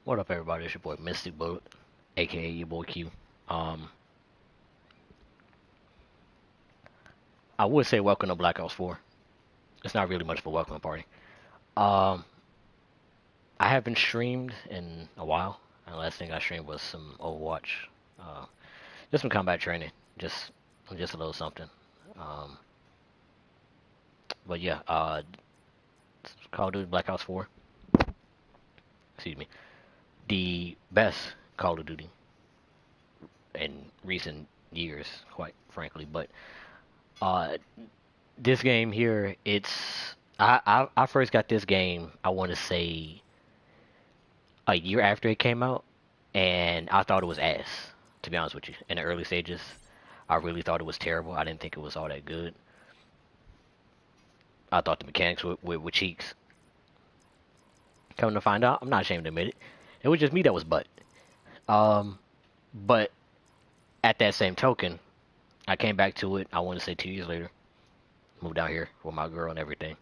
What up, everybody? It's your boy Mystic Bullet, aka your boy Q. Um, I would say welcome to Black Ops 4. It's not really much of a welcome party. Um, I haven't streamed in a while. The last thing I streamed was some Overwatch, uh, just some combat training, just just a little something. Um, but yeah, Call of Duty Black Ops 4. Excuse me, the best Call of Duty in recent years, quite frankly. But uh, this game here, I first got this game, I want to say a year after it came out, and I thought it was ass, to be honest with you. In the early stages, I really thought it was terrible. I didn't think it was all that good. I thought the mechanics were cheeks. Coming to find out, I'm not ashamed to admit it. It was just me that was butt. Um, but at that same token, I came back to it, I want to say 2 years later, moved out here with my girl and everything.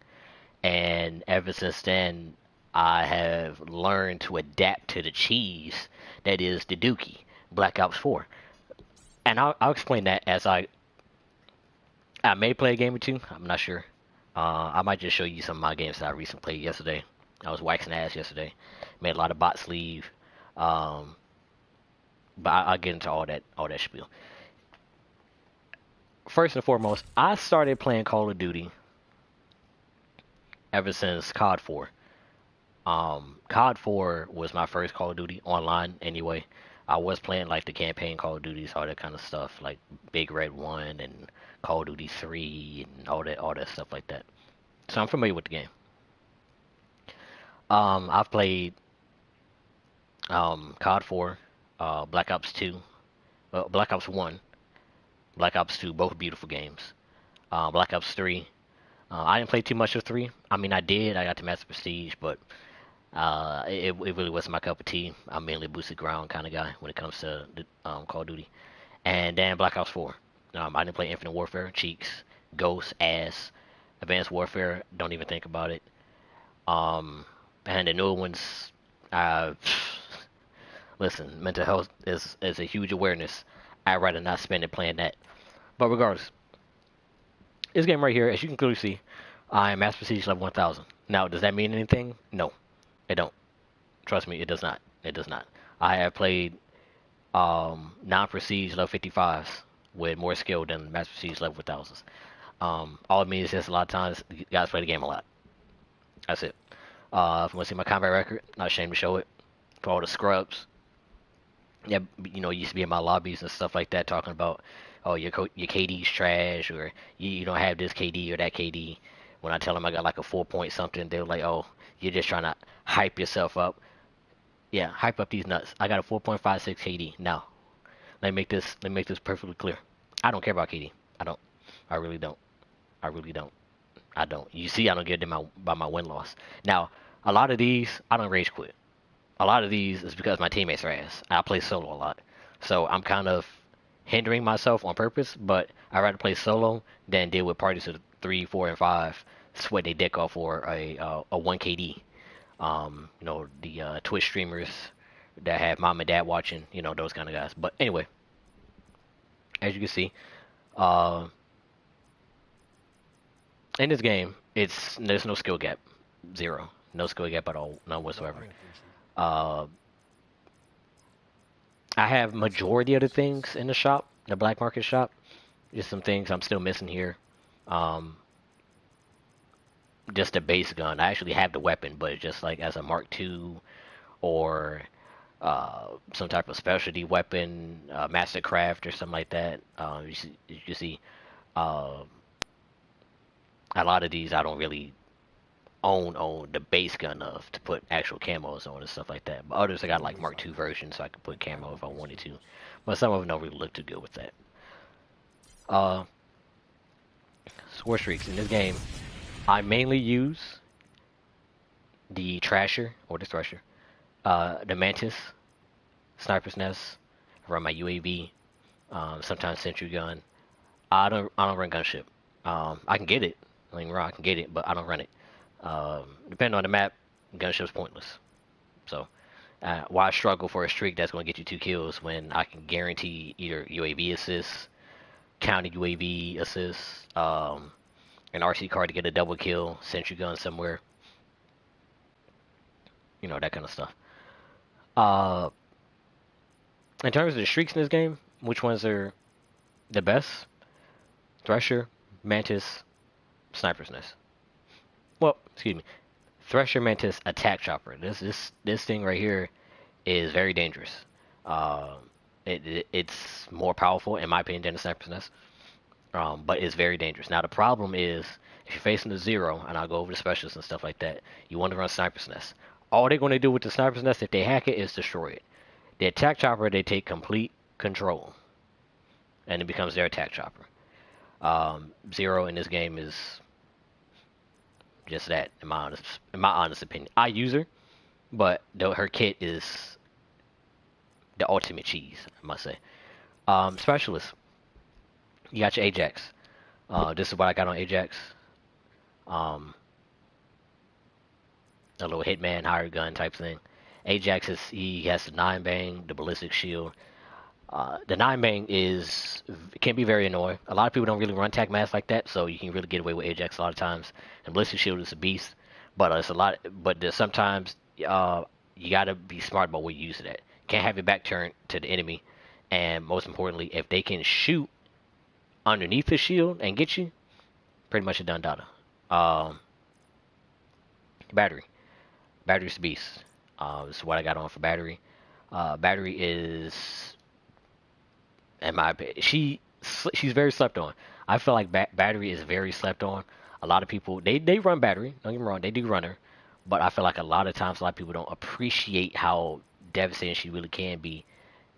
And ever since then, I have learned to adapt to the cheese that is the Dookie, Black Ops 4. And I'll explain that as I may play a game or two. I'm not sure. I might just show you some of my games that I recently played yesterday. I was waxing ass yesterday. Made a lot of bots leave. Um, but I'll get into all that spiel. First and foremost, I started playing Call of Duty ever since COD 4. COD 4 was my first Call of Duty online anyway. I was playing like the campaign Call of Duties, all that kind of stuff, like Big Red 1 and Call of Duty 3 and all that stuff like that. So I'm familiar with the game. I've played COD 4, Black Ops 2, Black Ops 1, Black Ops 2, both beautiful games. Black Ops 3. I didn't play too much of 3. I mean, I did. I got to Master Prestige, but it really wasn't my cup of tea. I'm mainly a boosted ground kind of guy when it comes to Call of Duty. And then Black Ops 4. I didn't play Infinite Warfare, cheeks, Ghost, ass, Advanced Warfare. Don't even think about it. Um, and the newer ones. Uh, Listen, mental health is a huge awareness. I'd rather not spend it playing that. But regardless, this game right here, as you can clearly see, I am Master Prestige level 1000. Now, does that mean anything? No, it don't. Trust me, it does not. It does not. I have played non-prestige level 55s with more skill than Master Prestige level 1000s. All it means is just a lot of times you guys play the game a lot. That's it. If you want to see my combat record, not ashamed to show it. For all the scrubs, yeah, used to be in my lobbies and stuff like that, talking about, oh, your KD's trash, or you don't have this KD or that KD. When I tell them I got like a 4 point something, they're like, oh, you're just trying to hype yourself up. Yeah, hype up these nuts. I got a 4.56 KD. Now, let me make this perfectly clear. I don't care about KD. I don't. I really don't. I really don't. I don't. You see, I don't get them by my win loss. Now, a lot of these, I don't rage quit. A lot of these is because my teammates are ass. I play solo a lot, so I'm kind of hindering myself on purpose. But I rather play solo than deal with parties of 3, 4, and 5, sweat their dick off for a 1 KD. The Twitch streamers that have mom and dad watching, those kind of guys. But anyway, as you can see, uh, in this game, there's no skill gap, zero, no skill gap at all, none whatsoever. Uh, I have majority of the things in the shop, the black market shop. Just some things I'm still missing here. Um, just a base gun. I actually have the weapon, but it's just like as a Mark II or some type of specialty weapon, Mastercraft or something like that. You see, uh, a lot of these I don't really own the base gun of to put actual camos on and stuff like that. But others I got like Mark II versions, so I could put camo if I wanted to. But some of them don't really look too good with that. Uh, Score streaks in this game, I mainly use the Trasher or the Thresher, the Mantis, Sniper's Nest, I run my UAV, sometimes Sentry Gun. I don't run gunship. I can get it. I mean, I can get it, but I don't run it. Depending on the map, gunship's pointless. So Why struggle for a streak that's going to get you 2 kills when I can guarantee either UAV assists, counter UAV assists, an RC card to get a double kill, sentry gun somewhere, that kind of stuff. Uh, in terms of the streaks in this game, which ones are the best? Thresher, Mantis, Sniper's Nest. Well, excuse me. Thresher, Mantis, Attack Chopper. This thing right here is very dangerous. It's more powerful in my opinion than the Sniper's Nest. But it's very dangerous. Now the problem is if you're facing the zero, and I'll go over the specialists and stuff like that, you want to run Sniper's Nest. All they're going to do with the Sniper's Nest if they hack it is destroy it. The Attack Chopper, they take complete control, and it becomes their Attack Chopper. Zero in this game is just that, in my honest opinion. I use her, but her kit is the ultimate cheese, I must say. Specialist, you got your Ajax. This is what I got on Ajax. Um, a little hitman, hired gun type thing. Ajax he has the 9 bang, the ballistic shield. The 9 bang can be very annoying. A lot of people don't really run tac mass like that, so you can really get away with Ajax a lot of times. And ballistic shield is a beast, but it's a lot. But there's sometimes you gotta be smart about where you use it at. You can't have your back turned to the enemy, and most importantly, if they can shoot underneath the shield and get you, pretty much a done data. Um, battery. Battery's the beast. This is what I got on for battery. Battery is, in my opinion, she's very slept on. I feel like battery is very slept on. A lot of people they run battery. Don't get me wrong, they do run her, but I feel like a lot of times a lot of people don't appreciate how devastating she really can be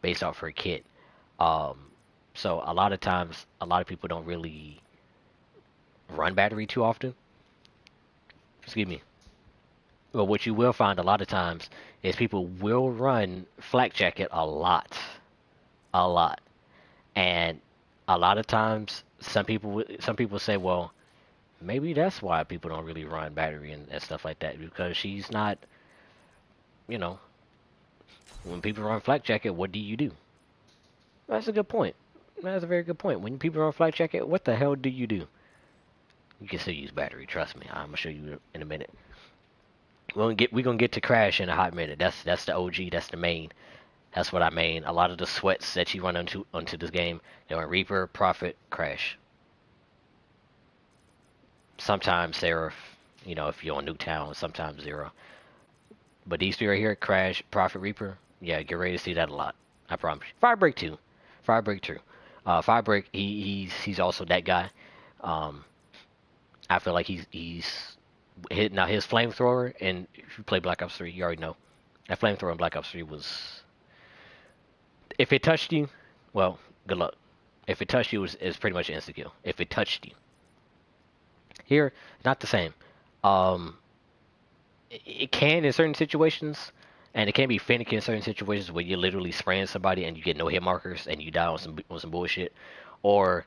based off her kit. Um, so a lot of times, a lot of people don't really run battery too often. Excuse me. But what you will find a lot of times is people will run flak jacket a lot, and a lot of times some people say, well, maybe that's why people don't really run battery and stuff like that because she's not, you know, when people run flak jacket, what do you do? That's a good point. That's a very good point. When people run flak jacket, what the hell do you do? You can still use battery. Trust me. I'm gonna show you in a minute. We're gonna get to crash in a hot minute. That's the OG. That's the main. That's what I mean. A lot of the sweats that you run onto this game, they're on Reaper, Prophet, Crash. Sometimes Seraph, if you're on Nuketown, sometimes Zero. But these three right here, Crash, Prophet, Reaper, yeah, get ready to see that a lot. I promise you. Firebreak too. Firebreak too. Firebreak, he's also that guy. Um, I feel like he's now his flamethrower, and if you play Black Ops 3, you already know that flamethrower in Black Ops 3 was, if it touched you, well, good luck. If it touched you, it's pretty much an insta kill. If it touched you, here, not the same. Um, it can in certain situations, and it can be finicky in certain situations where you're literally spraying somebody and you get no hit markers and you die on some bullshit, or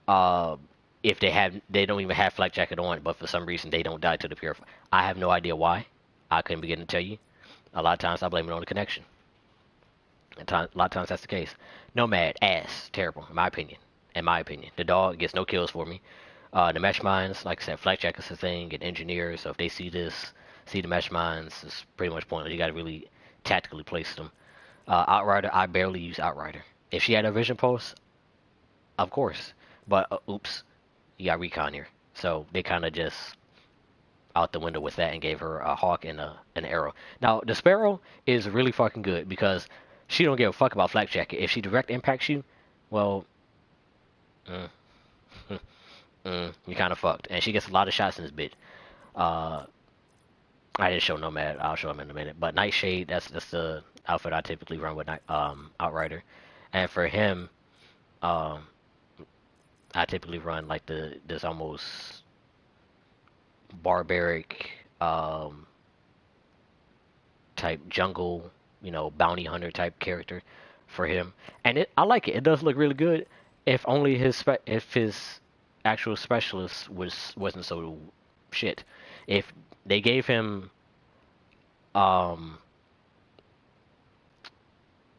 uh, if they don't even have flak jacket on, but for some reason they don't die to the purifier. I have no idea why. I couldn't begin to tell you. A lot of times I blame it on the connection. A lot of times that's the case. Nomad, ass, terrible, in my opinion. In my opinion, the dog gets no kills for me. The mesh mines, like I said, flak jacket's a thing, and engineers. So if they see the mesh mines, it's pretty much pointless. You got to really tactically place them. Outrider, I barely use Outrider. If she had a vision pulse, of course. But oops, you got recon here. So they kind of just out the window with that and gave her a hawk and an arrow. Now the sparrow is really fucking good because she don't give a fuck about flak jacket. If she direct impacts you, well, mm, you kind of fucked. And she gets a lot of shots in this bitch. Uh, I didn't show Nomad. I'll show him in a minute. But Nightshade, that's the outfit I typically run with Outrider. And for him, um, I typically run like this almost barbaric type jungle, bounty hunter type character for him. And I like it. It does look really good. If only if his actual specialist wasn't so shit. If they gave him um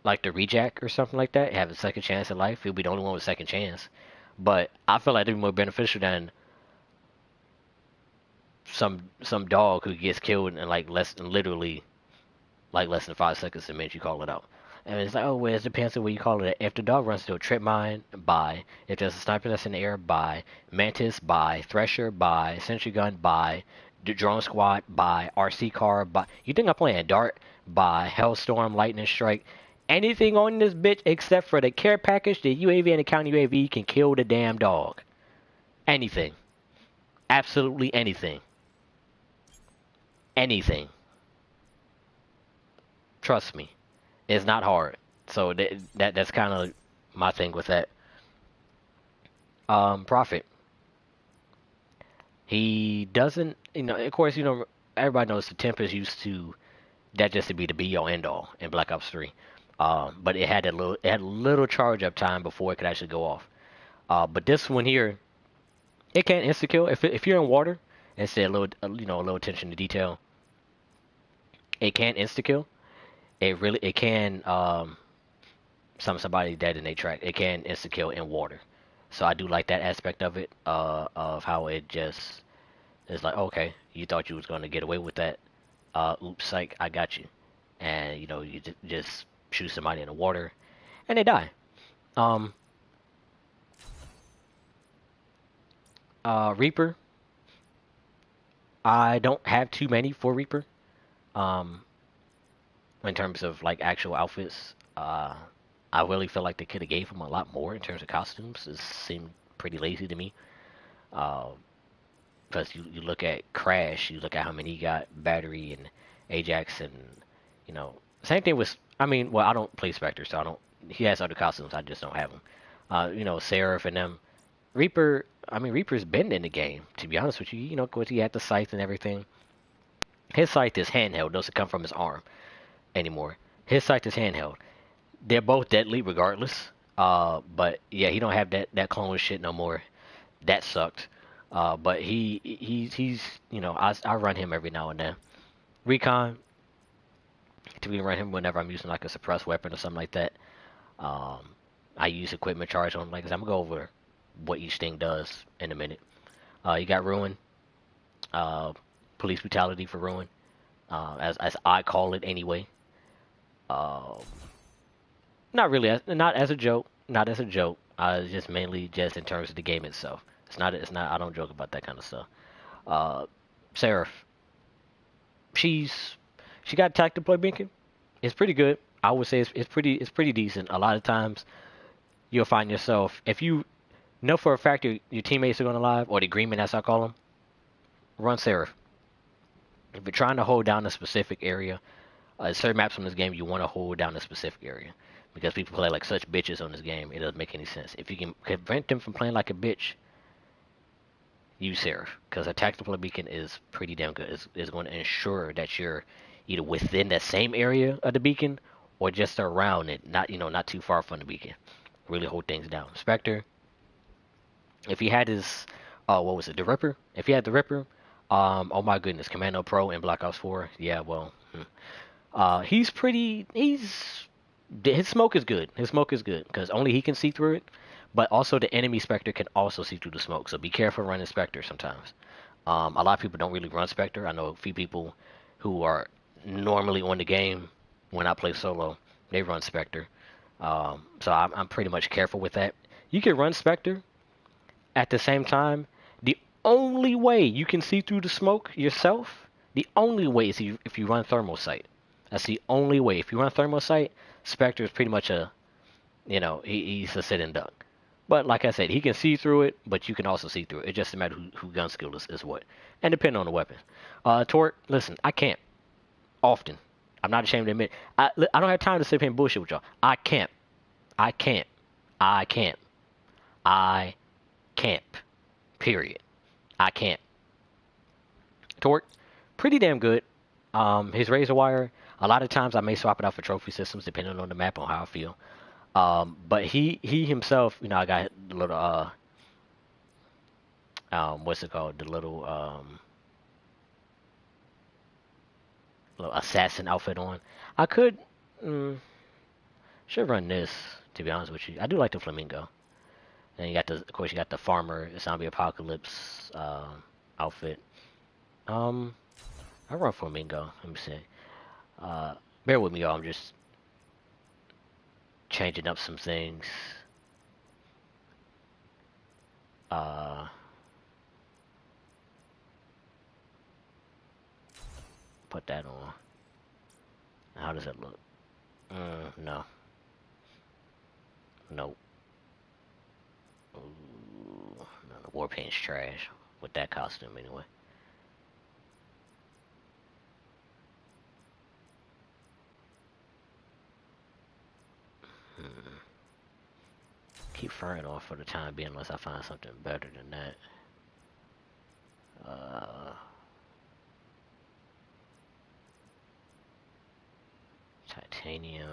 like the Rejack or something like that, have a second chance at life. He'll be the only one with second chance. But I feel like it'd be more beneficial than some dog who gets killed in like less than literally like less than 5 seconds the minute you call it out. And it's like, oh, well, it depends on what you call it. If the dog runs to a trip mine, buy. If there's a sniper that's in the air, buy. Mantis, buy. Thresher, buy. Sentry gun, buy. The drone squad, buy. RC car, buy. You think I'm playing Dart? Buy. Hellstorm, Lightning Strike. Anything on this bitch except for the care package, the UAV and the counter UAV can kill the damn dog. Anything. Absolutely anything. Anything. Trust me. It's not hard. So that's kind of my thing with that. Prophet. He doesn't, of course, everybody knows the temp is used to that just to be the be all end all in Black Ops 3. But it had a little charge up time before it could actually go off. But this one here, it can insta kill if you're in water and say a little attention to detail. It can insta kill. It can somebody dead in a track. It can insta kill in water. So I do like that aspect of it, of how it just is like, okay, you thought you was gonna get away with that. Oops, psych, I got you. And you just shoot somebody in the water, and they die. Um, Reaper, I don't have too many for Reaper. Um, in terms of like actual outfits, I really feel like they could have gave him a lot more in terms of costumes. It seemed pretty lazy to me. Uh, because you look at Crash, you look at how many he got, Battery and Ajax, and same thing with. I mean, well, I don't play Spectre, so I don't. He has other costumes, I just don't have them. Seraph and them. Reaper. I mean, Reaper's been in the game. To be honest with you, of course he had the scythe and everything. His scythe is handheld; doesn't come from his arm anymore. His scythe is handheld. They're both deadly regardless. But yeah, he don't have that clone shit no more. That sucked. But he's I run him every now and then. Recon, typically run him whenever I'm using like a suppressed weapon or something like that. Um, I use equipment charge on like I'm gonna go over what each thing does in a minute. You got Ruin, uh, police brutality for Ruin, as I call it anyway. Um, Not really, not as a joke, not as a joke. Just mainly just in terms of the game itself. It's not. I don't joke about that kind of stuff. Uh, Seraph, she's she got tactical play beacon. It's pretty good. I would say it's pretty decent. A lot of times you'll find yourself if you know for a fact your teammates are going to live or the agreement as I call them, run Seraph. If you're trying to hold down a specific area, certain maps on this game you want to hold down a specific area because people play like such bitches on this game. It doesn't make any sense. If you can prevent them from playing like a bitch, use Seraph because a tactical beacon is pretty damn good. It's going to ensure that you're either within that same area of the beacon or just around it, not too far from the beacon. Really hold things down. Spectre, if he had his, what was it, the Ripper? If he had the Ripper, oh my goodness, Commando Pro in Black Ops 4. Yeah, well, he's pretty. His smoke is good. His smoke is good because only he can see through it. But also the enemy Spectre can also see through the smoke. So be careful running Spectre sometimes. A lot of people don't really run Spectre. I know a few people who are normally on the game when I play solo. They run Spectre. So I'm pretty much careful with that. You can run Spectre at the same time. The only way you can see through the smoke yourself, the only way is if you run Thermal Sight. That's the only way. If you run Thermal Sight, Spectre is pretty much he's a sit and duck. But like I said, he can see through it, but you can also see through it. It just matters who gun skill is what. And depending on the weapon. Torque, listen, I can't. Often. I'm not ashamed to admit. I don't have time to sit here and bullshit with y'all. I can't. I can't. I can't. I can't. Period. I can't. Torque, pretty damn good. His razor wire, a lot of times I may swap it out for trophy systems depending on the map on how I feel. But he himself, I got the little what's it called? The little assassin outfit on. I could, Should run this, to be honest with you. I do like the flamingo. And you got the, of course, you got the farmer zombie apocalypse outfit. Um, I run flamingo. Let me see. Uh, bear with me, y'all. I'm just changing up some things. Uh, put that on. How does it look? No. Nope. Ooh, no, the war paint's trash with that costume anyway. Hmm. Keep furring off for the time being unless I find something better than that. Uh, titanium.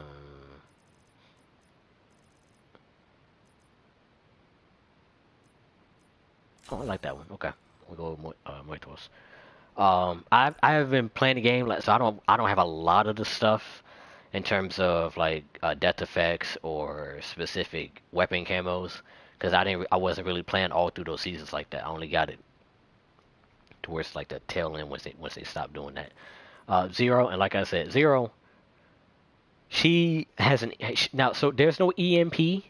Oh, I like that one. Okay, we'll go with Muertos. I have been playing the game, like, so I don't have a lot of the stuff in terms of like death effects or specific weapon camos because I wasn't really playing all through those seasons like that. I only got it towards like the tail end once they stopped doing that. Zero, and like I said, Zero, she has an now, so there's no EMP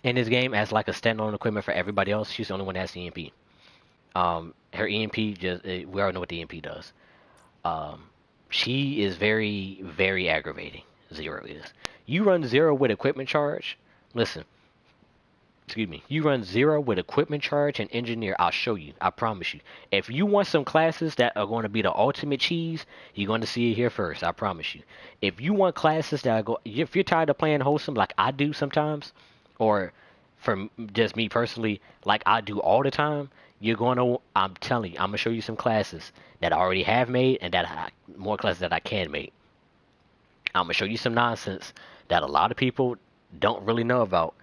in this game as like a standalone equipment for everybody else. She's the only one that has EMP. Her EMP just we already know what the EMP does. Um, she is very, very aggravating. Zero is. You run Zero with equipment charge. Listen, excuse me. You run Zero with equipment charge and engineer. I'll show you. I promise you. If you want some classes that are going to be the ultimate cheese, you're going to see it here first. I promise you. If you want classes that are if you're tired of playing wholesome like I do sometimes, or for just me personally, like I do all the time, you're going to. I'm telling you, I'm gonna show you some classes that I already have made and more classes that I can make. I'm gonna show you some nonsense that a lot of people don't really know about,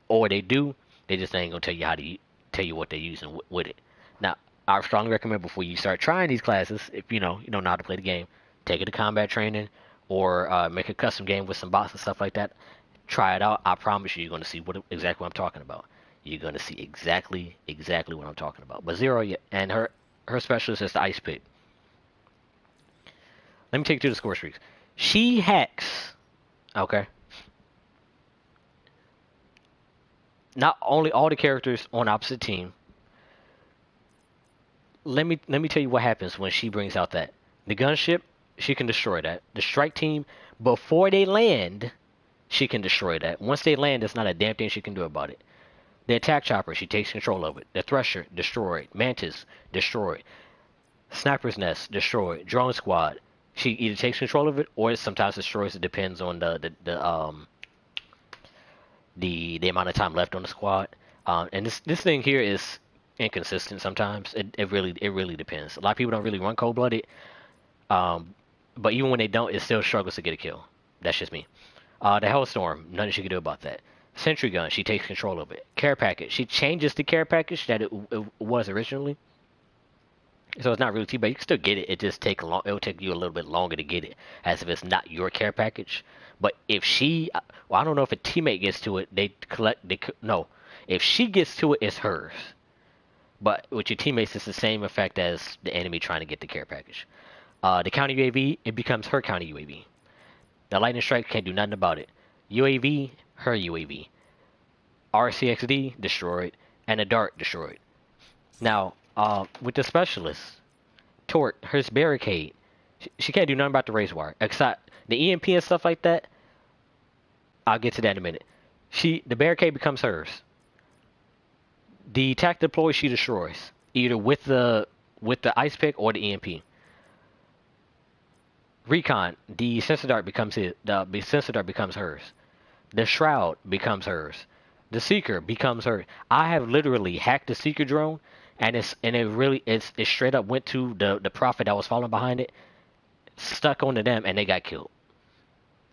or they do, they just ain't gonna tell you tell you what they're using with it. Now, I strongly recommend before you start trying these classes, if you don't know how to play the game, take it to combat training or make a custom game with some bots and stuff like that. Try it out. I promise you're gonna see exactly what I'm talking about. You're gonna see exactly what I'm talking about. But Zero, yeah, and her specialist is the ice pick. Let me take you to the score streaks. She hacks. Okay. Not only all the characters on opposite team. Let me tell you what happens when she brings out the gunship. She can destroy that. The strike team before they land, she can destroy that. Once they land, there's not a damn thing she can do about it. The attack chopper, she takes control of it. The thresher, destroyed. Mantis, destroyed. Sniper's nest, destroyed. Drone squad, she either takes control of it or it sometimes destroys. It depends on the amount of time left on the squad. And this thing here is inconsistent sometimes. It really depends. A lot of people don't really run cold blooded. But even when they don't, it still struggles to get a kill. That's just me. The Hellstorm, nothing she can do about that. Sentry gun, she takes control of it. Care package, she changes the care package that it was originally. So it's not really T-bag. You can still get it. It just take long. It'll take you a little bit longer to get it, as if it's not your care package. But if she, well, I don't know if a teammate gets to it. They collect. No. If she gets to it, it's hers. But with your teammates, it's the same effect as the enemy trying to get the care package. The counter UAV, it becomes her counter UAV. The lightning strike can't do nothing about it. UAV, her UAV. RCXD destroyed, and the dart destroyed. Now, with the specialist, Tort, her barricade, she can't do nothing about the race wire except the EMP and stuff like that. I'll get to that in a minute. The barricade becomes hers. The attack deploy she destroys either with the ice pick or the EMP. Recon, the sensor dart becomes the sensor dart becomes hers. The shroud becomes hers. The seeker becomes hers. I have literally hacked the seeker drone, and it straight up went to the prophet that was following behind it, stuck onto them, and they got killed.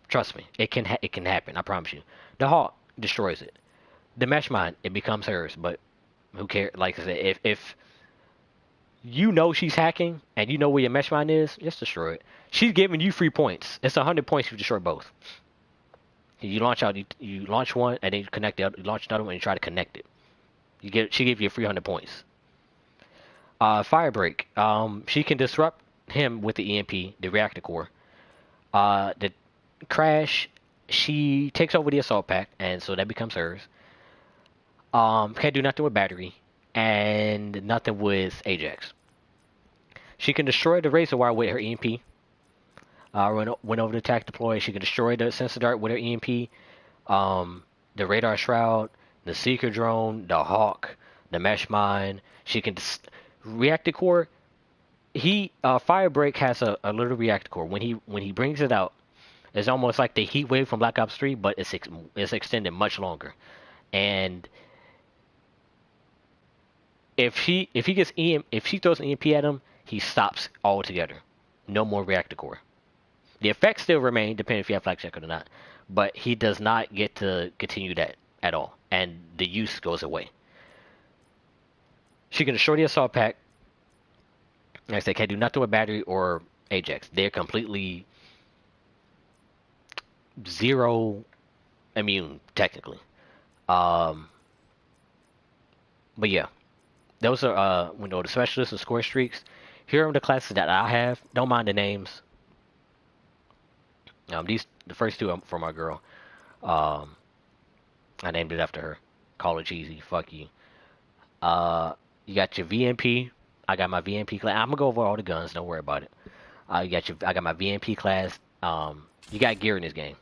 Trust me, it can happen. I promise you. The hawk destroys it. The mesh mine, it becomes hers, but who cares? Like I said, if you know she's hacking and you know where your mesh mine is, just destroy it. She's giving you free points. It's 100 points if you destroy both. You launch out, you launch one, and then you connect the other, you launch another one, and you try to connect it. She give you 300 points. Firebreak. She can disrupt him with the EMP, the reactor core. The crash. She takes over the assault pack, and so that becomes hers. Can't do nothing with battery, and nothing with Ajax. She can destroy the razor wire with her EMP. Went over the attack deploy. She can destroy the sensor dart with her EMP. The radar shroud, the seeker drone, the hawk, the mesh mine. She can reactor core. Firebreak has a little reactor core. When he brings it out, it's almost like the heat wave from Black Ops 3, but it's extended much longer. And if she throws an EMP at him, he stops altogether. No more reactor core. The effects still remain, depending if you have flag checker or not. But he does not get to continue that at all, and the use goes away. She can destroy the assault pack. Like I said, can't do nothing with battery or Ajax. They're completely zero immune technically. Um, but yeah, those are the specialists and score streaks. Here are the classes that I have. Don't mind the names. The first two are for my girl. Um, I named it after her. Call it cheesy. Fuck you. Uh, you got your VMP. I got my VMP class. I'm gonna go over all the guns. Don't worry about it. I got my VMP class. You got gear in this game.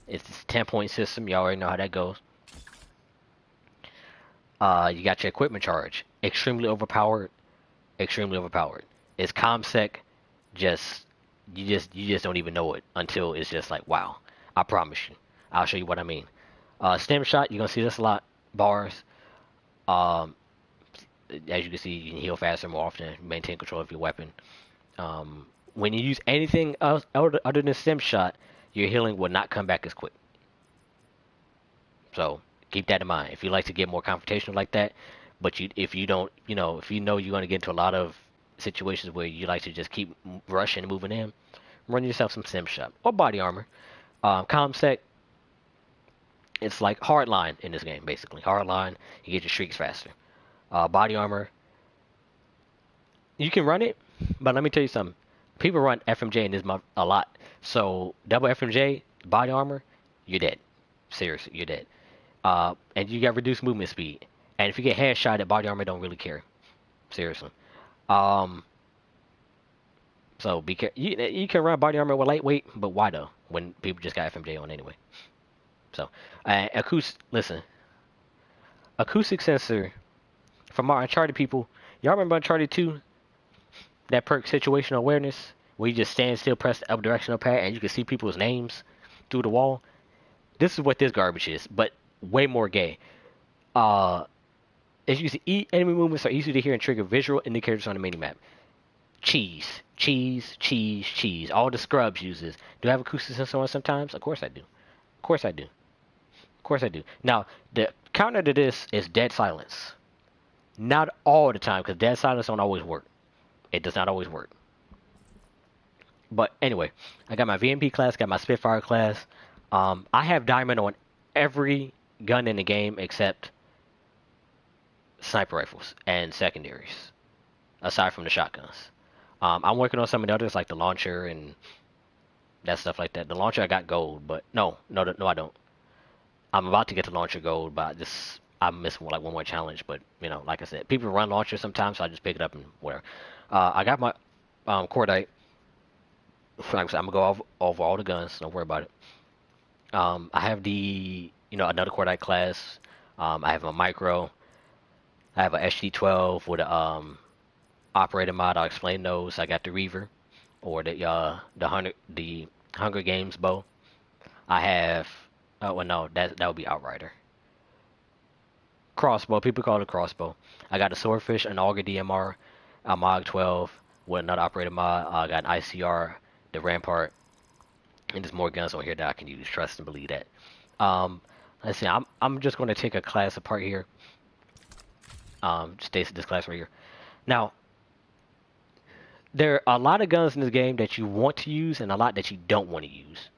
It's this 10-point system. You already know how that goes. You got your equipment charge. Extremely overpowered. Extremely overpowered. It's ComSec. Just you just don't even know it until it's just like wow. I promise you. I'll show you what I mean. Stem shot. You're gonna see this a lot. Bars. Um, as you can see, you can heal faster, more often. Maintain control of your weapon. When you use anything else other than stem shot, your healing will not come back as quick. So keep that in mind. If you like to get more confrontational like that, but if you don't, if you know you're going to get into a lot of situations where you like to just keep rushing and moving in, run yourself some stem shot or body armor. Comsec, it's like hardline in this game, basically. Hardline, you get your streaks faster. Body armor, you can run it, but let me tell you something. People run FMJ in this month a lot. So double FMJ, body armor, you're dead. Seriously, you're dead. And you got reduced movement speed. And if you get headshot, body armor don't really care. Seriously. Um, so be careful. You can run body armor with lightweight, but why though? When people just got FMJ on anyway. So, listen, acoustic sensor from our Uncharted people. Y'all remember Uncharted 2? That perk situational awareness, where you just stand still, press the up directional pad, and you can see people's names through the wall. This is what this garbage is, but way more gay. Uh, as you see, enemy movements are easy to hear and trigger visual indicators on the minimap. Cheese, cheese, cheese, cheese. All the scrubs uses. Do I have acoustic sensor on sometimes? Of course I do. Of course I do. Of course I do. Now, the counter to this is dead silence. Not all the time, because dead silence don't always work. It does not always work. But anyway, I got my VMP class, got my Spitfire class. I have diamond on every gun in the game except sniper rifles and secondaries, aside from the shotguns. I'm working on some of the others like the launcher and that stuff like that. The launcher I got gold, but no, I don't. I'm about to get the launcher gold, but I'm missing like one more challenge. But like I said, people run launchers sometimes, so I just pick it up and whatever. I got my cordite. Like I said, I'm gonna go over all the guns. Don't worry about it. I have another cordite class. I have a micro. I have a SG12 with a operator mod. I'll explain those. I got the Reaver, or the Hunger Games bow. I have. Oh well, no, that would be Outrider. Crossbow. People call it a crossbow. I got a Swordfish, an Auger DMR, a Mod 12 with another operator mod. I got an ICR, the Rampart, and there's more guns on here that I can use. Trust and believe that. Let's see. I'm just going to take a class apart here. Just this class right here. Now, there are a lot of guns in this game that you want to use and a lot that you don't want to use.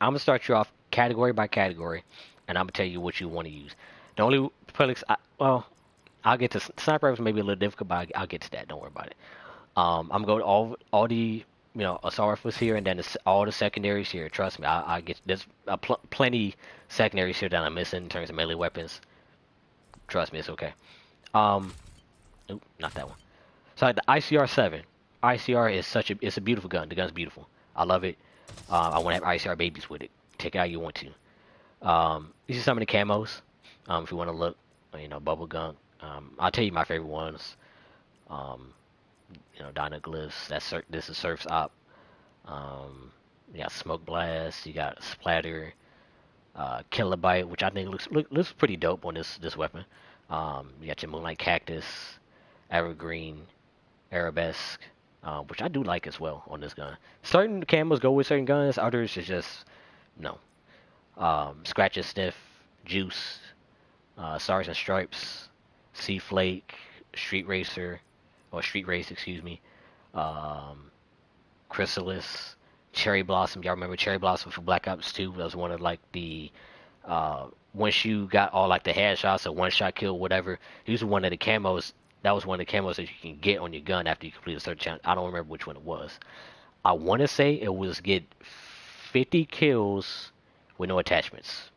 I'm gonna start you off category by category, and I'm gonna tell you what you want to use. The only products, well, I'll get to sniper rifles maybe a little difficult, but I'll get to that. Don't worry about it. I'm going to all the assault rifles here, and then all the secondaries here. Trust me, I get there's plenty secondaries here that I'm missing in terms of melee weapons. Trust me, it's okay. Um, Oop, not that one. So like the ICR-7. ICR is it's a beautiful gun. The gun's beautiful. I love it. I want to have ICR babies with it. Take it how you want to. These are some of the camos. If you want to look, bubble gum. I'll tell you my favorite ones. Um, Dynaglyphs. This is Surf's Op. You got Smoke Blast. You got Splatter. Kilobyte, which I think looks pretty dope on this weapon. You got your Moonlight Cactus, Evergreen, Arabesque, which I do like as well on this gun. Certain camos go with certain guns. Others is just no. Scratch and Sniff, Juice, Stars and Stripes, Sea Flake, Street Racer, or Street Race, excuse me. Um, Chrysalis, Cherry Blossom. Y'all remember Cherry Blossom for Black Ops 2? That was one of like the once you got all like the headshots or one shot kill, whatever. These were one of the camos. That was one of the camos that you can get on your gun after you complete a certain challenge. I don't remember which one it was. I want to say it was get 50 kills with no attachments.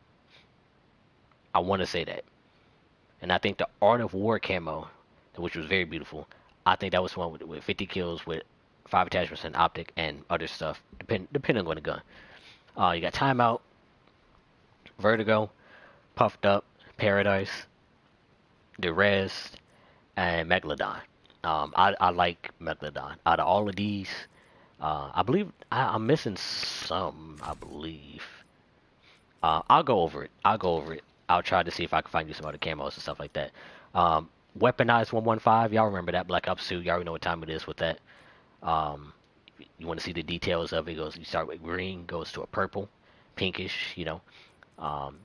I want to say that. And I think the Art of War camo, which was very beautiful, I think that was one with 50 kills with 5 attachments and optic and other stuff, depending on the gun. You got Timeout, Vertigo, Puffed Up, Paradise, The Rest, and Megalodon. I like Megalodon. Out of all of these, I believe I'm missing some. I believe. I'll go over it. I'll try to see if I can find you some other camos and stuff like that. Weaponized 115. Y'all remember that Black Ops 2? Y'all already know what time it is with that. Um, you want to see the details of it? You start with green, goes to a purple, pinkish. Then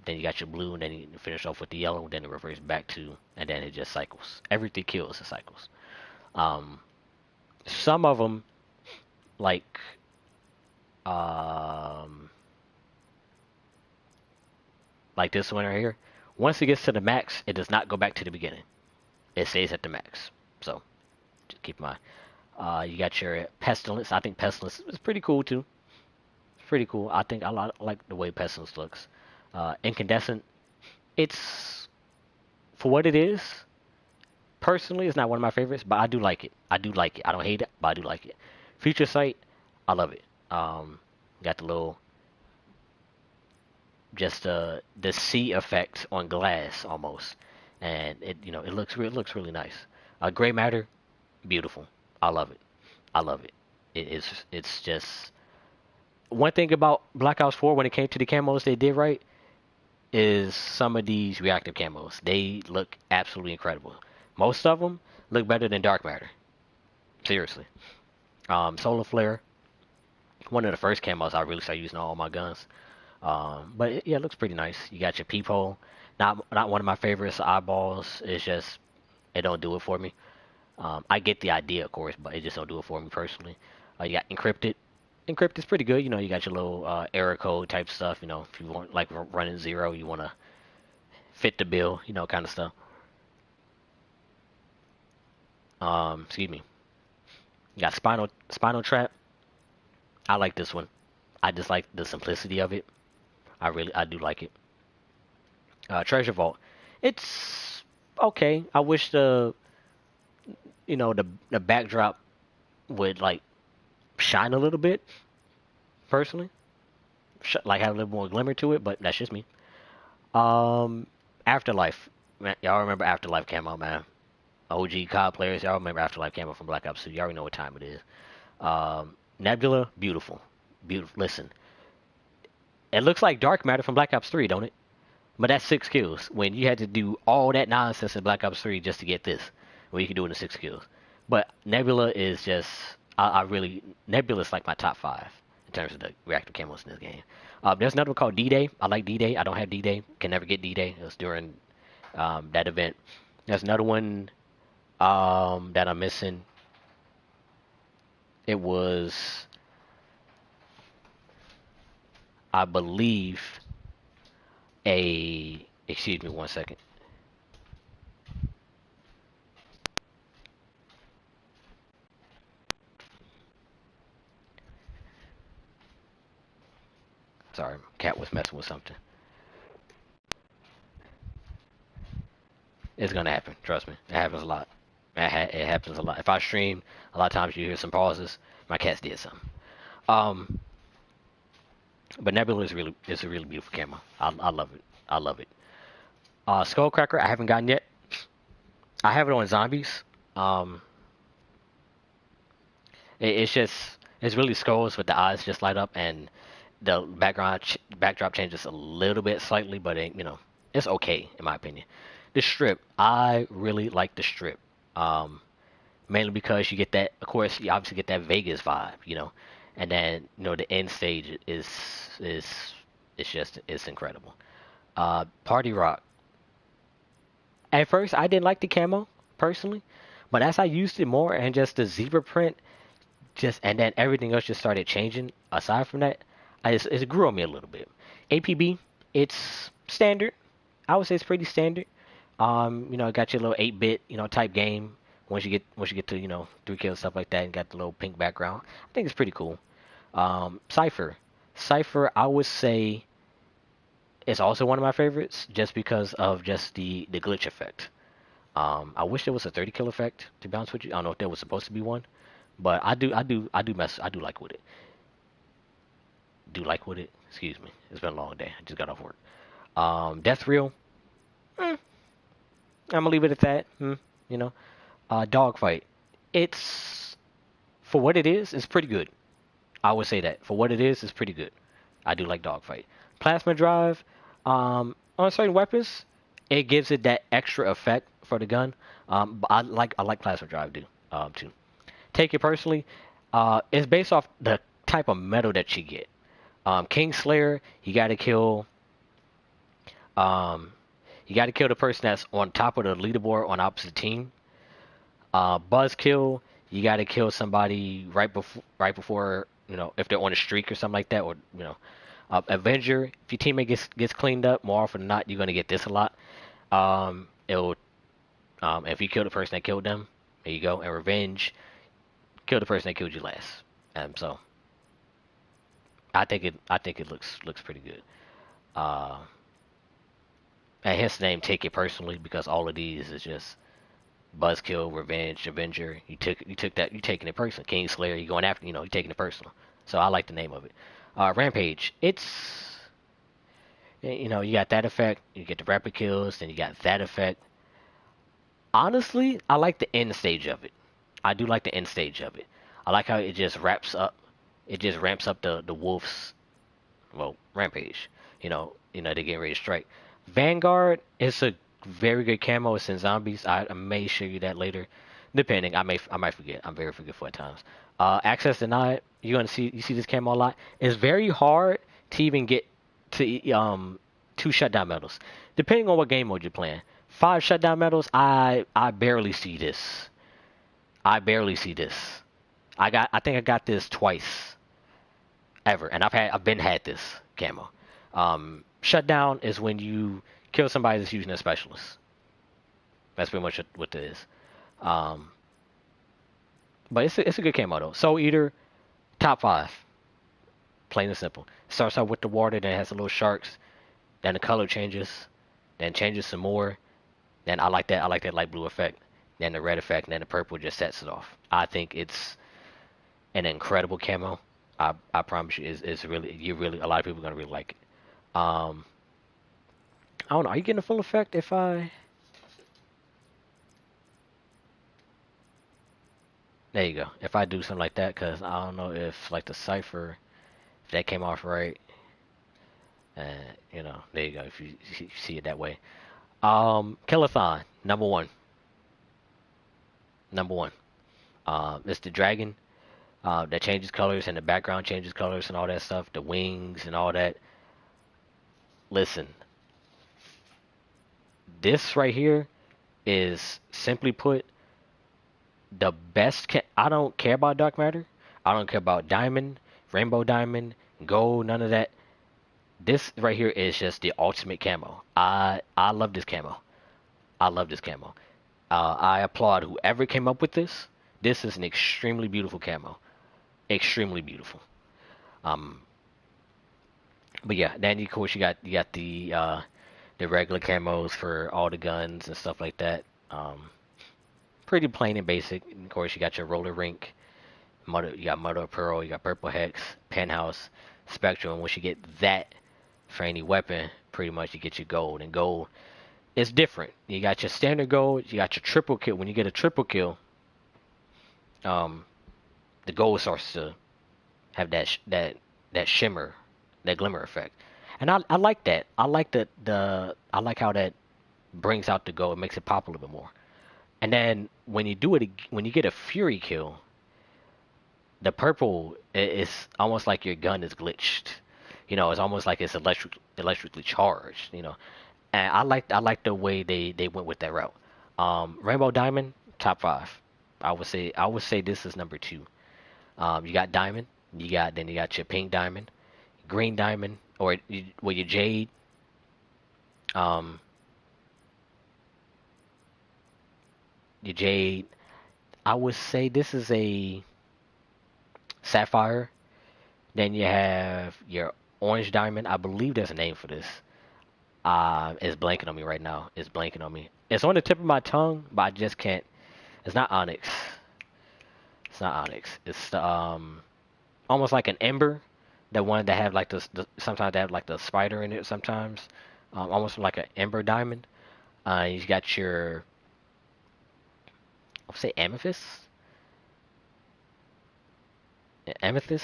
you got your blue, and then you finish off with the yellow. And then it reverts back to, and then it just cycles. Every 3 kills it cycles. Um, some of them, like um, like this one right here. Once it gets to the max, it does not go back to the beginning. It stays at the max. So just keep in mind. You got your Pestilence. I think Pestilence is pretty cool too. It's pretty cool. I think like the way Pestilence looks. Incandescent. It's for what it is. Personally, it's not one of my favorites, but I do like it. I do like it. I don't hate it, but I do like it. Future Sight. I love it. Got the little just the sea effect on glass almost, and it looks really nice. Gray Matter, beautiful. I love it. I love it. It's just one thing about Black Ops 4 when it came to the camos they did right is some of these reactive camos. They look absolutely incredible. Most of them look better than Dark Matter. Seriously. Solar Flare, one of the first camos I really started using on all my guns. But yeah, it looks pretty nice. You got your peephole. Not one of my favorites. Eyeballs. It's just it don't do it for me. I get the idea, of course, but it just don't do it for me personally. You got encrypted. Encrypted's pretty good. You got your little error code type stuff. If you want like running zero, you want to fit the bill. Kind of stuff. Excuse me. You got spinal trap. I like this one. I just like the simplicity of it. I do like it. Treasure Vault. It's okay. I wish the backdrop would like shine a little bit. Personally, like have a little more glimmer to it, but that's just me. Um, Afterlife. Man, y'all remember Afterlife camo, man? OG COD players, y'all remember Afterlife camo from Black Ops 2. Y'all already know what time it is. Nebula, beautiful, beautiful. Listen, it looks like Dark Matter from Black Ops 3, don't it? But that's 6 kills. When you had to do all that nonsense in Black Ops 3 just to get this, well, you can do it in 6 kills. But Nebula is just, I really, Nebula's like my top 5 in terms of the reactive camos in this game. There's another one called D-Day. I like D-Day. I don't have D-Day. Can never get D-Day. It was during that event. There's another one that I'm missing. It was, I believe a. Excuse me, 1 second. Sorry, cat was messing with something. It's gonna happen. Trust me, it happens a lot. It happens a lot. If I stream, a lot of times you hear some pauses. My cats did something. Um, but Nebula is really it's a really beautiful camera. I love it. I love it. Skullcracker, I haven't gotten yet. I have it on zombies. Um, it's just it's really skulls with the eyes just light up and the backdrop changes a little bit slightly, but it's okay in my opinion. The strip, I really like the strip. Um, Mainly because you get that, of course, you obviously get that Vegas vibe, and then the end stage is it's just it's incredible. Party Rock. At first, I didn't like the camo personally, but as I used it more and just the zebra print, just and then everything else just started changing. Aside from that, it grew on me a little bit. APB, it's standard. I would say it's pretty standard. It got your little 8-bit, type game. Once you get to 3 kills stuff like that, and got the little pink background. I think it's pretty cool. Cipher, Cipher, I would say is also one of my favorites, just because of just the glitch effect. I wish there was a 30 kill effect. To be honest with you, I don't know if there was supposed to be one, but I do like with it. Do like with it. Excuse me. It's been a long day. I just got off work. Death Reel. I'm gonna leave it at that. You know. Dogfight. It's for what it is. It's pretty good. I would say that for what it is, it's pretty good. I do like Dogfight. Plasma Drive. On certain weapons, it gives it that extra effect for the gun. But I like Plasma Drive too. Take it personally. It's based off the type of metal that you get. Kingslayer, um, you got to kill the person that's on top of the leaderboard on opposite team. Buzzkill, you got to kill somebody right before if they're on a streak or something like that, or Avenger. If your teammate gets cleaned up, more often than not, you're gonna get this a lot. It'll if you kill the person that killed them, there you go. And Revenge, kill the person that killed you last. So I think it looks pretty good. Uh, and hence the name Take It Personally, because all of these is just Buzzkill, Revenge, Avenger. You taking it personal. Kingslayer, you going after, you taking it personal. So I like the name of it. Rampage, you got that effect. You get the rapid kills, then you got that effect. Honestly, I like the end stage of it. I do like the end stage of it. I like how it just wraps up. It just ramps up the wolf's rampage. They're getting ready to strike. Vanguard is a very good camo. It's in zombies. I may show you that later, depending. I might forget. I'm very forgetful at times. Access denied. You see this camo a lot. It's very hard to even get to 2 shutdown medals, depending on what game mode you're playing. 5 shutdown medals. I barely see this. I barely see this. I think I got this twice ever, and I've been had this camo. Shutdown is when you kill somebody that's using a specialist. That's pretty much what it is. Um, but it's a good camo though. Soul Eater, top 5, plain and simple. Starts out with the water, then it has the little sharks, then the color changes, then changes some more. Then I like that. I like that light blue effect. Then the red effect, and then the purple just sets it off. I think it's an incredible camo. I promise you, it's really a lot of people are gonna really like it. I don't know. Are you getting the full effect if I? There you go. If I do something like that, because I don't know if like the cipher, if that came off right, and there you go. If you see it that way. Killathon, number one. Number one. It's the dragon that changes colors and the background changes colors and all that stuff. The wings and all that. Listen, this right here is simply put the best. I don't care about dark matter. I don't care about diamond, rainbow diamond, gold, none of that. This right here is just the ultimate camo. I love this camo. I love this camo. I applaud whoever came up with this. This is an extremely beautiful camo. Extremely beautiful. Um, but yeah, then of course you got the regular camos for all the guns and stuff like that. Pretty plain and basic. And of course, you got your roller rink. You got Mother of Pearl. You got Purple Hex, Penthouse, Spectrum. And once you get that for any weapon, pretty much you get your gold. And gold is different. You got your standard gold. You got your triple kill. When you get a triple kill, um, the gold starts to have that shimmer, that glimmer effect. And I like that. I like I like how that brings out the gold. It makes it pop a little bit more. And then when you do it, when you get a fury kill, the purple is almost like your gun is glitched. It's almost like it's electrically charged. And I like the way they went with that route. Rainbow Diamond, top five. I would say this is number two. You got Diamond, you got your Pink Diamond, Green Diamond, or your Jade. Um, your Jade. I would say this is a Sapphire. Then you have your Orange Diamond. I believe there's a name for this. It's blanking on me right now. It's blanking on me. It's on the tip of my tongue, but I just can't. It's not Onyx. It's not Onyx. It's almost like an Ember. The one that have like sometimes they have like the spider in it. Sometimes, almost like an Ember Diamond. You got your, I'll say Amethyst. Amethyst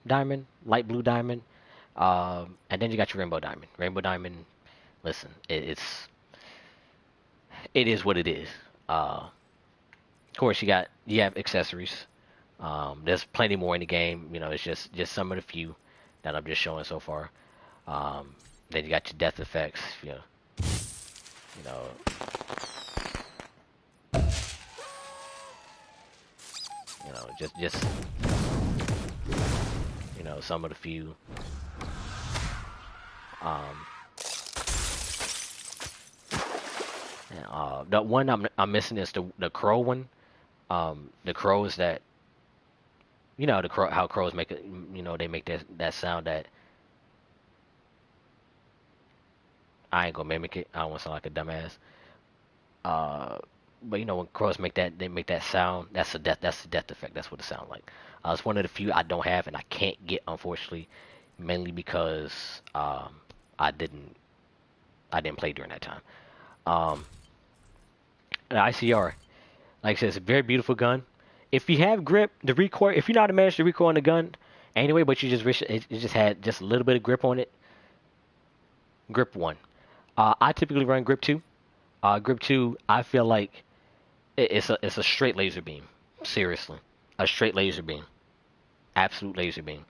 diamond, light blue diamond, and then you got your rainbow diamond. Rainbow diamond. Listen, it is what it is. Of course, you have accessories. There's plenty more in the game. It's just some of the few that I'm just showing so far. Then you got your death effects. You know, just some of the few. Um, the one I'm missing is the crow one. The crows that the crow how crows make it. They make that sound that I ain't gonna mimic it. I don't want to sound like a dumbass. Uh, but when crows make that, they make that sound. That's a death. That's the death effect. That's what it sounds like. It's one of the few I don't have and I can't get, unfortunately, mainly because I didn't I didn't play during that time. Um, the ICR, like I said, it's a very beautiful gun. If you have grip, the recoil. If you know how to manage the recoil on the gun, anyway, but you just wish it just had just a little bit of grip on it. Grip one. I typically run grip two. Grip two, I feel like it's a straight laser beam. Seriously, a straight laser beam, absolute laser beam.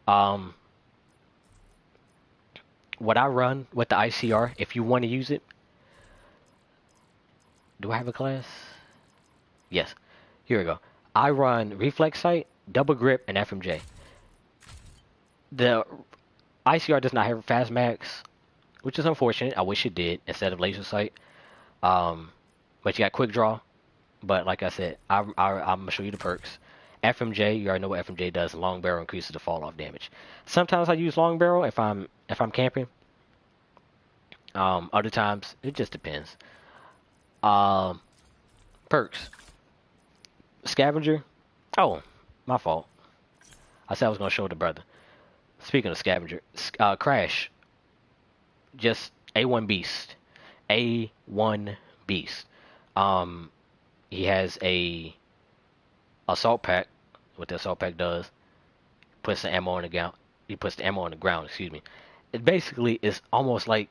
Um, what I run with the ICR, if you want to use it, do I have a class? Yes. Here we go. I run reflex sight, double grip, and FMJ. The ICR does not have fast max, which is unfortunate. I wish it did instead of laser sight. But you got quick draw. But like I said, I'm gonna show you the perks. FMJ, you already know what FMJ does. Long barrel increases the fall off damage. Sometimes I use long barrel if I'm camping. Other times it just depends. Um, perks. Scavenger. Oh, my fault. I said I was gonna show the brother. Speaking of scavenger, Crash, just A1 beast, A1 beast. Um, he has a assault pack. What the assault pack does, puts the ammo on the ground. He puts the ammo on the ground. Excuse me. It basically is almost like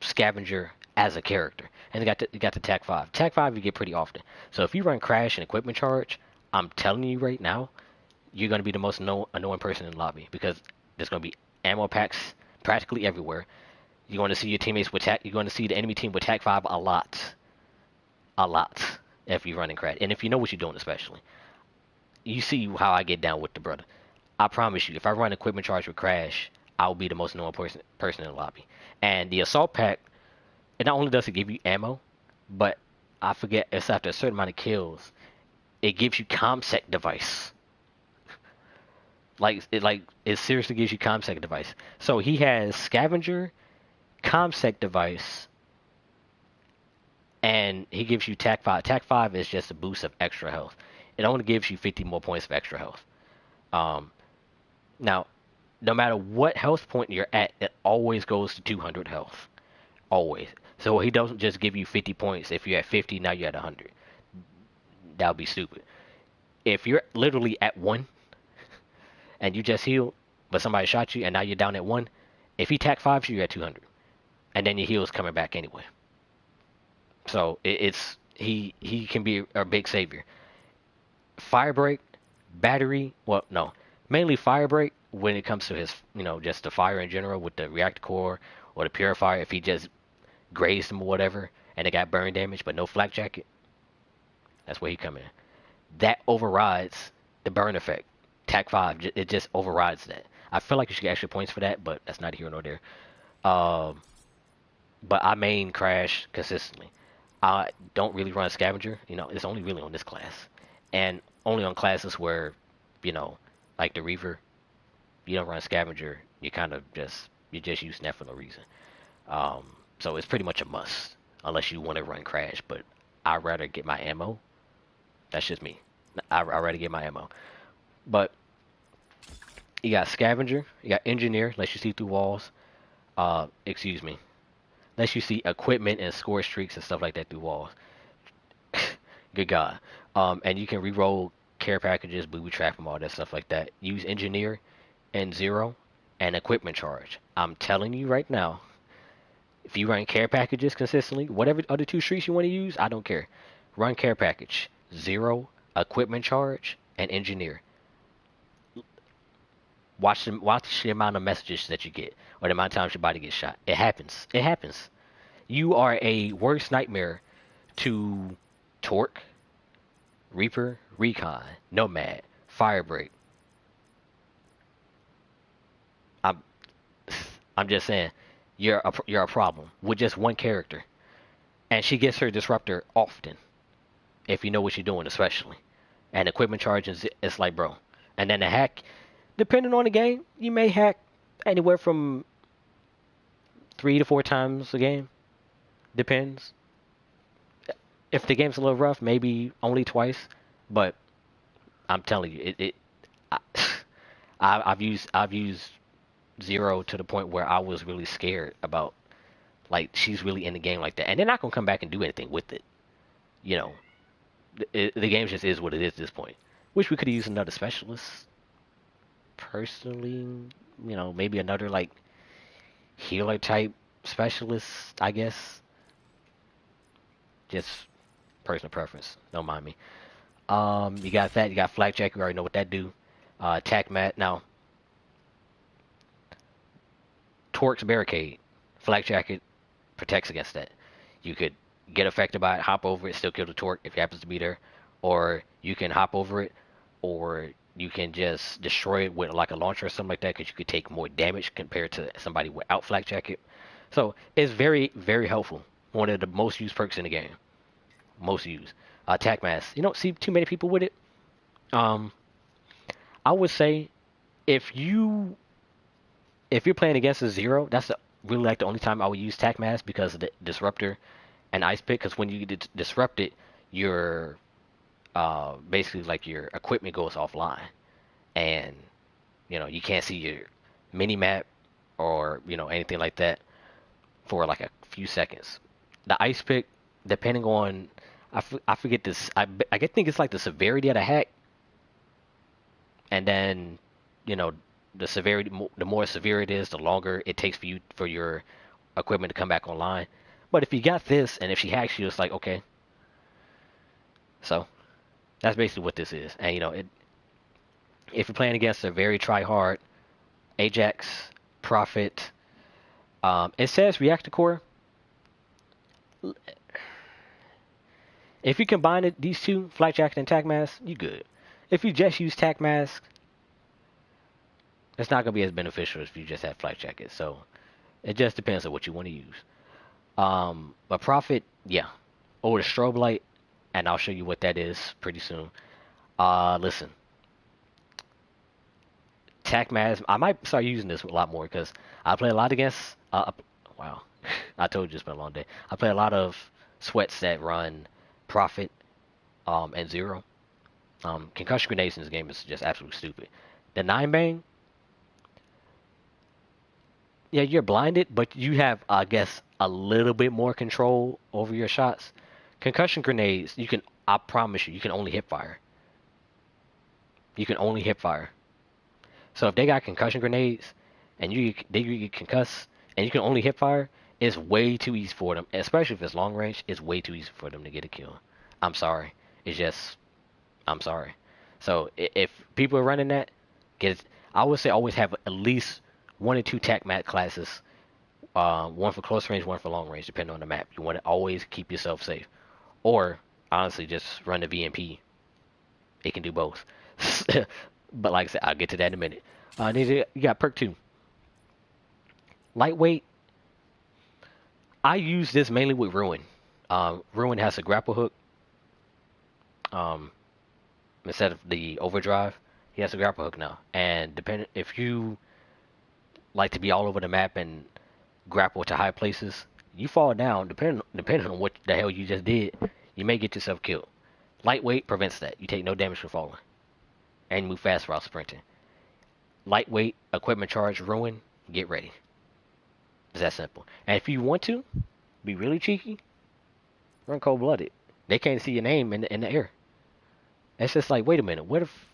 scavenger as a character. And you got the TAC 5. TAC 5 you get pretty often. So if you run crash and equipment charge, I'm telling you right now, you're gonna be the most annoying person in the lobby because there's gonna be ammo packs practically everywhere. You're going to see your teammates with TAC. You're going to see the enemy team with TAC 5 a lot. If you're running crash, and if you know what you're doing, especially, you see how I get down with the brother. I promise you, if I run equipment charge with Crash, I'll be the most annoying person in the lobby. And the assault pack, it not only does it give you ammo, but I forget it's after a certain amount of kills, it gives you comsec device. It seriously gives you comsec device. So he has scavenger, comsec device, and he gives you tac 5. Tac 5 is just a boost of extra health. It only gives you 50 more points of extra health. Um, Now, no matter what health point you're at, it always goes to 200 health. Always. So he doesn't just give you 50 points. If you're at 50, now you're at 100. That would be stupid. If you're literally at 1 and you just healed, but somebody shot you and now you're down at 1, if he tac 5 you, you're at 200. And then your heal's coming back anyway. So he can be a big savior. Firebreak, battery, well, no. Mainly firebreak when it comes to his, just the fire in general with the reactor core or the purifier. If he just grazed them or whatever and they got burn damage but no flak jacket, that's where he come in. That overrides the burn effect. Tac 5, it just overrides that. I feel like you should get extra points for that, but that's not here nor there. Um, but I main Crash consistently. I don't really run Scavenger. It's only really on this class. And only on classes where, you know, like the Reaver, you don't run Scavenger. You just use that for no reason. So it's pretty much a must unless you want to run Crash. But I'd rather get my ammo. That's just me. I'd rather get my ammo. But you got Scavenger, you got Engineer, lets you see through walls. Excuse me, lets you see equipment and score streaks and stuff like that through walls. Good God. And you can re-roll care packages, booby trap them, all that stuff like that. Use Engineer and Zero and Equipment Charge. I'm telling you right now, if you run care packages consistently, whatever other 2 streaks you want to use, I don't care. Run care package, Zero, Equipment Charge, and Engineer. Watch the amount of messages that you get, or the amount of times your body gets shot. It happens. It happens. You are a worst nightmare to Torque, Reaper, Recon, Nomad, Firebreak. I'm I'm just saying, you're a problem with just one character, and she gets her disruptor often. If you know what you're doing, especially, and equipment charges, it's like, bro. And then the hack, depending on the game, you may hack anywhere from 3 to 4 times a game. Depends. If the game's a little rough, maybe only twice. But I'm telling you, I, I've used Zero to the point where I was really scared about, like, she's really in the game like that, and they're not gonna come back and do anything with it. You know, the game just is what it is at this point. Wish we could have used another specialist. Personally, maybe another like healer type specialist, I guess. Just personal preference. Don't mind me. You got that. You got flak jacket. You already know what that do. Attack mat. Now, Torque's barricade. Flak jacket protects against that. You could get affected by it, hop over it, still kill the Torque if it happens to be there, or you can hop over it, or you can just destroy it with like a launcher or something like that, because you could take more damage compared to somebody without flak jacket. So it's very, very helpful. One of the most used perks in the game. Most used. Attack mask. You don't see too many people with it. Um, I would say if you're playing against a Zero, that's really like the only time I would use attack mask, because of the disruptor and ice pick. Because when you disrupt it, your basically like your equipment goes offline, and you can't see your mini map or anything like that for like a few seconds. The ice pick, depending on, I forget this. I think it's like the severity of the hack, and then the severity, the more severe it is, the longer it takes for your equipment to come back online. But if you got this, and if she hacks you, it's like, okay. So that's basically what this is. And if you're playing against a very try hard Ajax, Prophet, it says reactor core. If you combine these two, flak jacket and tac mask, you good. If you just use tac mask, It's not gonna be as beneficial if you just have flak jacket. So it just depends on what you want to use. But profit, yeah, or the strobe light, and I'll show you what that is pretty soon. Listen, TAC I might start using this a lot more because I play a lot against. Wow, I told you it's been a long day. I play a lot of sweats that run profit, and zero. Concussion grenades in this game is just absolutely stupid. The nine bang, yeah, you're blinded, but you have, I guess, a little bit more control over your shots. Concussion grenades, you can, I promise you, you can only hip fire. You can only hip fire. So if they got concussion grenades and they get concussed and you can only hip fire, it's way too easy for them, especially if it's long range. It's way too easy for them to get a kill. I'm sorry. It's just, I'm sorry. So if people are running that, get. I would say always have at least one or two tac mat classes. One for close range, one for long range, depending on the map. You want to always keep yourself safe, or honestly, just run the VMP. It can do both. But like I said, I'll get to that in a minute. You got perk two, lightweight. I use this mainly with Ruin. Ruin has a grapple hook. Um, Instead of the overdrive, he has a grapple hook now. And depending if you like to be all over the map and grapple to high places, you fall down. Depending on what the hell you just did, you may get yourself killed. Lightweight prevents that. You take no damage from falling, and you move fast while sprinting. Lightweight equipment charge ruin. Get ready. It's that simple. And if you want to be really cheeky, run cold blooded. They can't see your name in the air. It's just like, wait a minute, what if?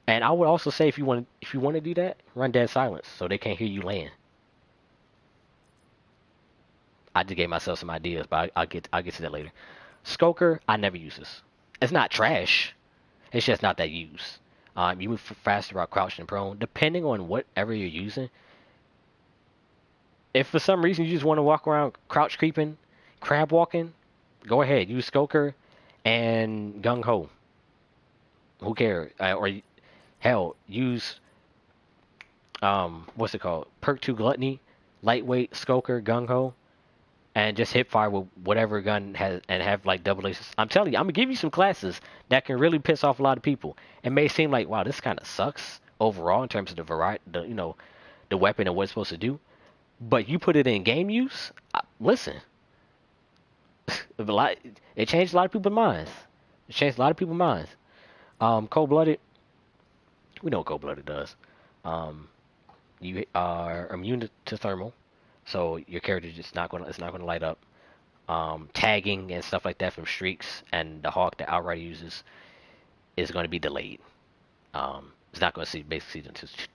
And I would also say if you want to do that, run dead silence so they can't hear you land. I just gave myself some ideas, but I'll get to that later. Skoker, I never use this. It's not trash. It's just not that used. You move faster while crouched and prone, depending on whatever you're using. If for some reason you just want to walk around crouch creeping, crab walking, go ahead. Use Skoker and Gung Ho. Who cares? Or hell, use what's it called? Perk two Gluttony, lightweight Skoker, Gung Ho, and just hip fire with whatever gun has and have like double aces. I'm telling you, I'm gonna give you some classes that can really piss off a lot of people. It may seem like, wow, this kind of sucks overall in terms of the variety, the weapon and what it's supposed to do. But you put it in game use. Listen, it changed a lot of people's minds. It changed a lot of people's minds. Cold blooded. We know what cold blooded does. Um, you are immune to thermal, so your character just not gonna it's not gonna light up. Tagging and stuff like that from streaks and the hawk that outright uses is going to be delayed. It's not going to see basically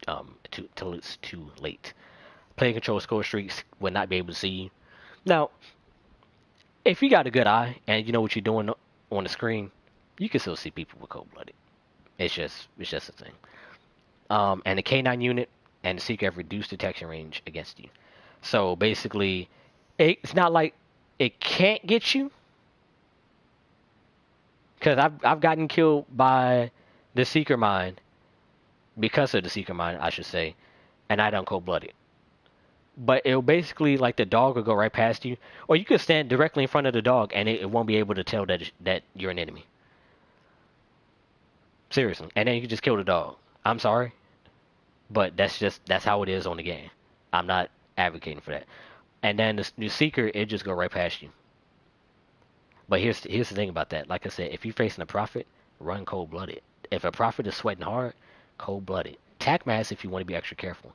until it's too late. Play control score streaks will not be able to see you. Now, if you got a good eye and you know what you're doing on the screen, you can still see people with cold blooded. It's just a thing. And the K9 unit and the Seeker have reduced detection range against you. So basically, it's not like it can't get you, because I've gotten killed by the Seeker mine because of the Seeker mine, I should say, and I don't cold blooded. But it'll basically like the dog will go right past you, or you could stand directly in front of the dog and it won't be able to tell that you're an enemy. Seriously, and then you can just kill the dog. I'm sorry, but that's how it is on the game. I'm not advocating for that. And then the Seeker, it just go right past you. But here's the thing about that. Like I said, if you're facing a Prophet, run cold blooded. If a Prophet is sweating hard, cold blooded. Tac mask if you want to be extra careful.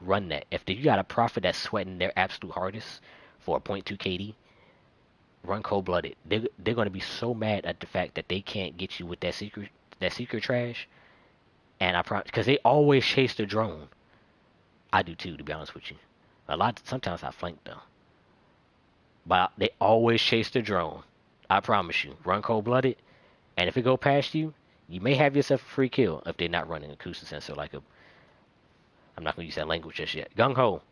Run that. If you got a Prophet that's sweating their absolute hardest for a .2 KD, run cold blooded. They're gonna be so mad at the fact that they can't get you with that secret trash. And I promise, because they always chase the drone. I do too, to be honest with you. Sometimes I flank though. But they always chase the drone. I promise you. Run cold blooded, and if it go past you, you may have yourself a free kill if they're not running acoustic sensor like a. I'm not gonna use that language just yet. Gung Ho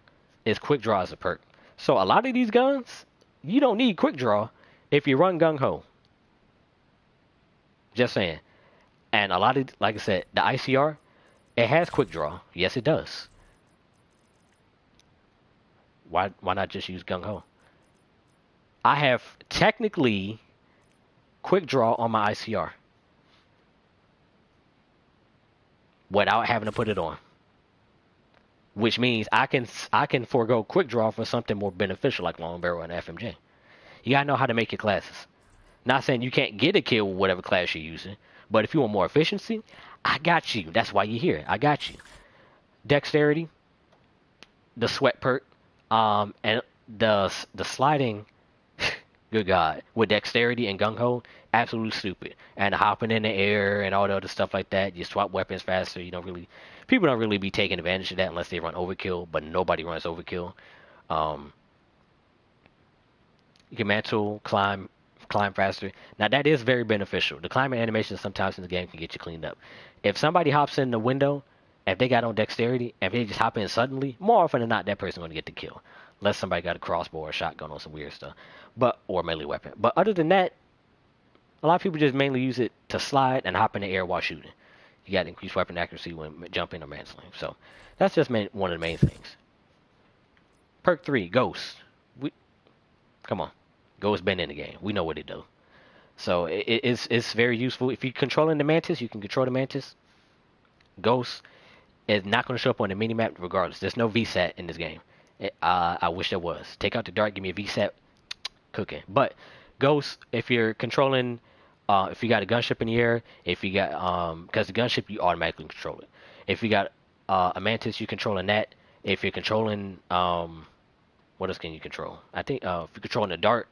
is quick draw as a perk. So a lot of these guns, you don't need quick draw if you run Gung Ho. Just saying. And a lot of, like I said, the ICR, It has quick draw. Yes, it does. Why not just use gung ho? I have technically quick draw on my ICR without having to put it on, which means I can forego quick draw for something more beneficial like long barrel and FMJ. You gotta know how to make your classes. Not saying you can't get a kill with whatever class you're using, but if you want more efficiency, I got you. That's why you're here. I got you. Dexterity, the sweat perk, and the sliding. Good God, with dexterity and gung ho, absolutely stupid. And hopping in the air and all the other stuff like that. You swap weapons faster. You don't really, people don't really be taking advantage of that unless they run overkill. But nobody runs overkill. Um, you can mantle, climb faster. Now that is very beneficial. The climbing animation sometimes in the game can get you cleaned up. If somebody hops in the window, if they got on dexterity, if they just hop in suddenly, more often than not, that person's going to get the kill. Unless somebody got a crossbow or a shotgun or some weird stuff, or melee weapon. But other than that, a lot of people just mainly use it to slide and hop in the air while shooting. You got increased weapon accuracy when jumping or mantling. So that's just one of the main things. Perk 3, Ghost. Come on. Ghost been in the game. We know what it do. So it's very useful. If you're controlling the Mantis, you can control the Mantis. Ghost is not going to show up on the minimap regardless. There's no VSAT in this game. I wish there was. Take out the dart, give me a VSAT, cooking. But Ghost, if you're controlling, if you got a gunship in the air, if you got, because the gunship, you automatically control it. If you got a Mantis, you controlling that. If you're controlling, what else can you control? I think if you're controlling the dart,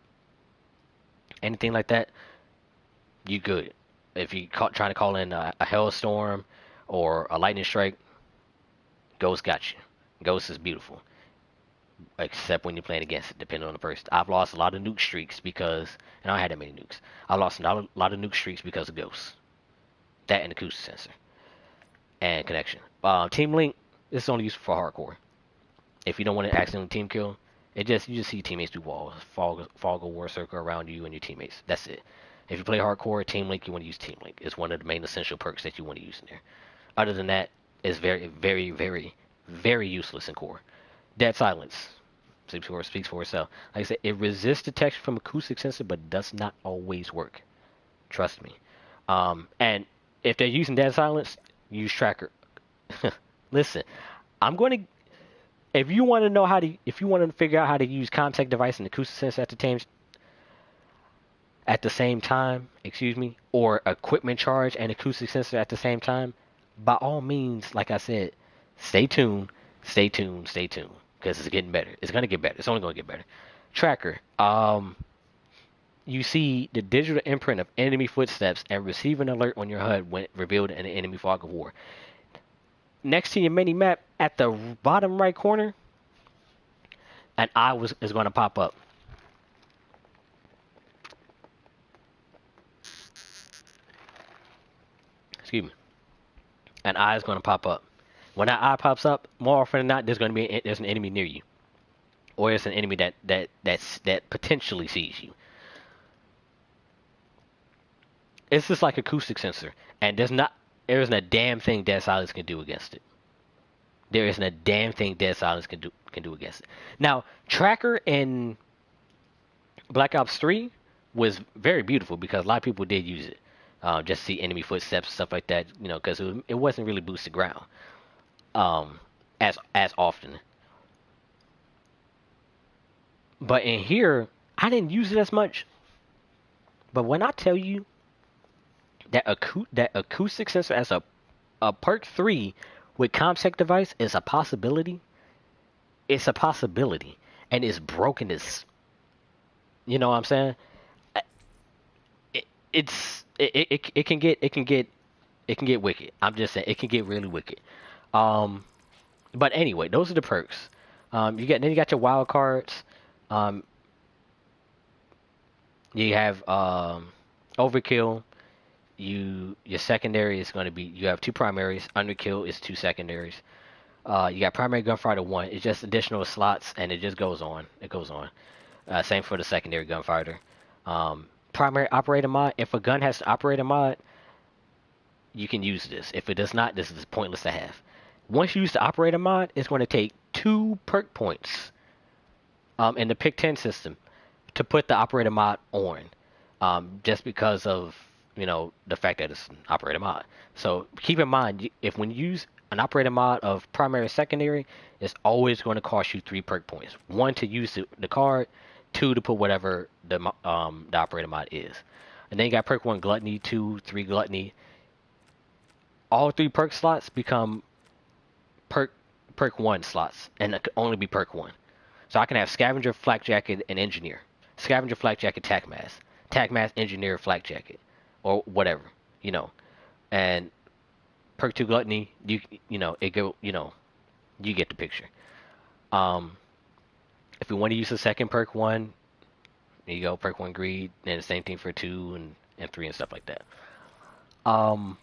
anything like that, you good. If you trying to call in a hailstorm or a lightning strike, Ghost got you. Ghost is beautiful, except when you're playing against it, depending on the person. I've lost a lot of nuke streaks because, and I don't have that many nukes. I lost a lot of nuke streaks because of Ghost. That and acoustic sensor and connection. Team Link, this is only useful for hardcore. If you don't want to accidentally team kill, you just see teammates do walls, fog a war circle around you and your teammates. That's it. If you play hardcore, Team Link, you want to use Team Link. It's one of the main essential perks that you want to use in there. Other than that, it's very, very, very, very useless in core. Dead Silence speaks for itself. Like I said, it resists detection from acoustic sensor, but does not always work. Trust me. And if they're using Dead Silence, use Tracker. Listen, I'm going to. If you want to know if you want to figure out how to use contact device and acoustic sensor at the same time, or equipment charge and acoustic sensor at the same time, by all means, like I said, stay tuned, because it's getting better. It's gonna get better. It's only gonna get better. Tracker. You see the digital imprint of enemy footsteps and receive an alert on your HUD when revealed in an enemy fog of war. Next to your mini map, at the bottom right corner, an eye is going to pop up. Excuse me. An eye is going to pop up. When that eye pops up, more often than not, there's an enemy near you, or it's an enemy that potentially sees you. It's just like acoustic sensor, and there isn't a damn thing Dead Silence can do against it. There isn't a damn thing Dead Silence can do against it. Now, Tracker in Black Ops 3 was very beautiful because a lot of people did use it. Just see enemy footsteps, stuff like that, because it wasn't really boosted ground as often. But in here, I didn't use it as much. But when I tell you that acoustic sensor as a perk 3 with ComSec device is a possibility, it's a possibility, and it's broken as, you know what I'm saying? It can get wicked. I'm just saying it can get really wicked. But anyway, those are the perks. You got your wild cards. You have overkill. Your secondary is going to be, you have two primaries. Underkill is two secondaries. You got primary gunfighter 1. It's just additional slots, and it just goes on. It goes on. Same for the secondary gunfighter. Primary operator mod. If a gun has to operate a mod, you can use this. If it does not, this is pointless to have. Once you use the operator mod, it's going to take 2 perk points in the pick 10 system to put the operator mod on, just because of the fact that it's an operator mod. So keep in mind, if when you use an operator mod of primary or secondary, it's always going to cost you 3 perk points. One to use the card, two to put whatever the operator mod is. And then you got perk one gluttony, two, three gluttony. All 3 perk slots become perk perk one slots, and it could only be perk one. So I can have scavenger, flak jacket, and engineer. Scavenger, flak jacket, tac mask, engineer, flak jacket, or whatever, you know. And perk two gluttony, it go, you get the picture. Um, if we want to use the second perk one, there you go, perk one greed, and the same thing for two and three and stuff like that. Um,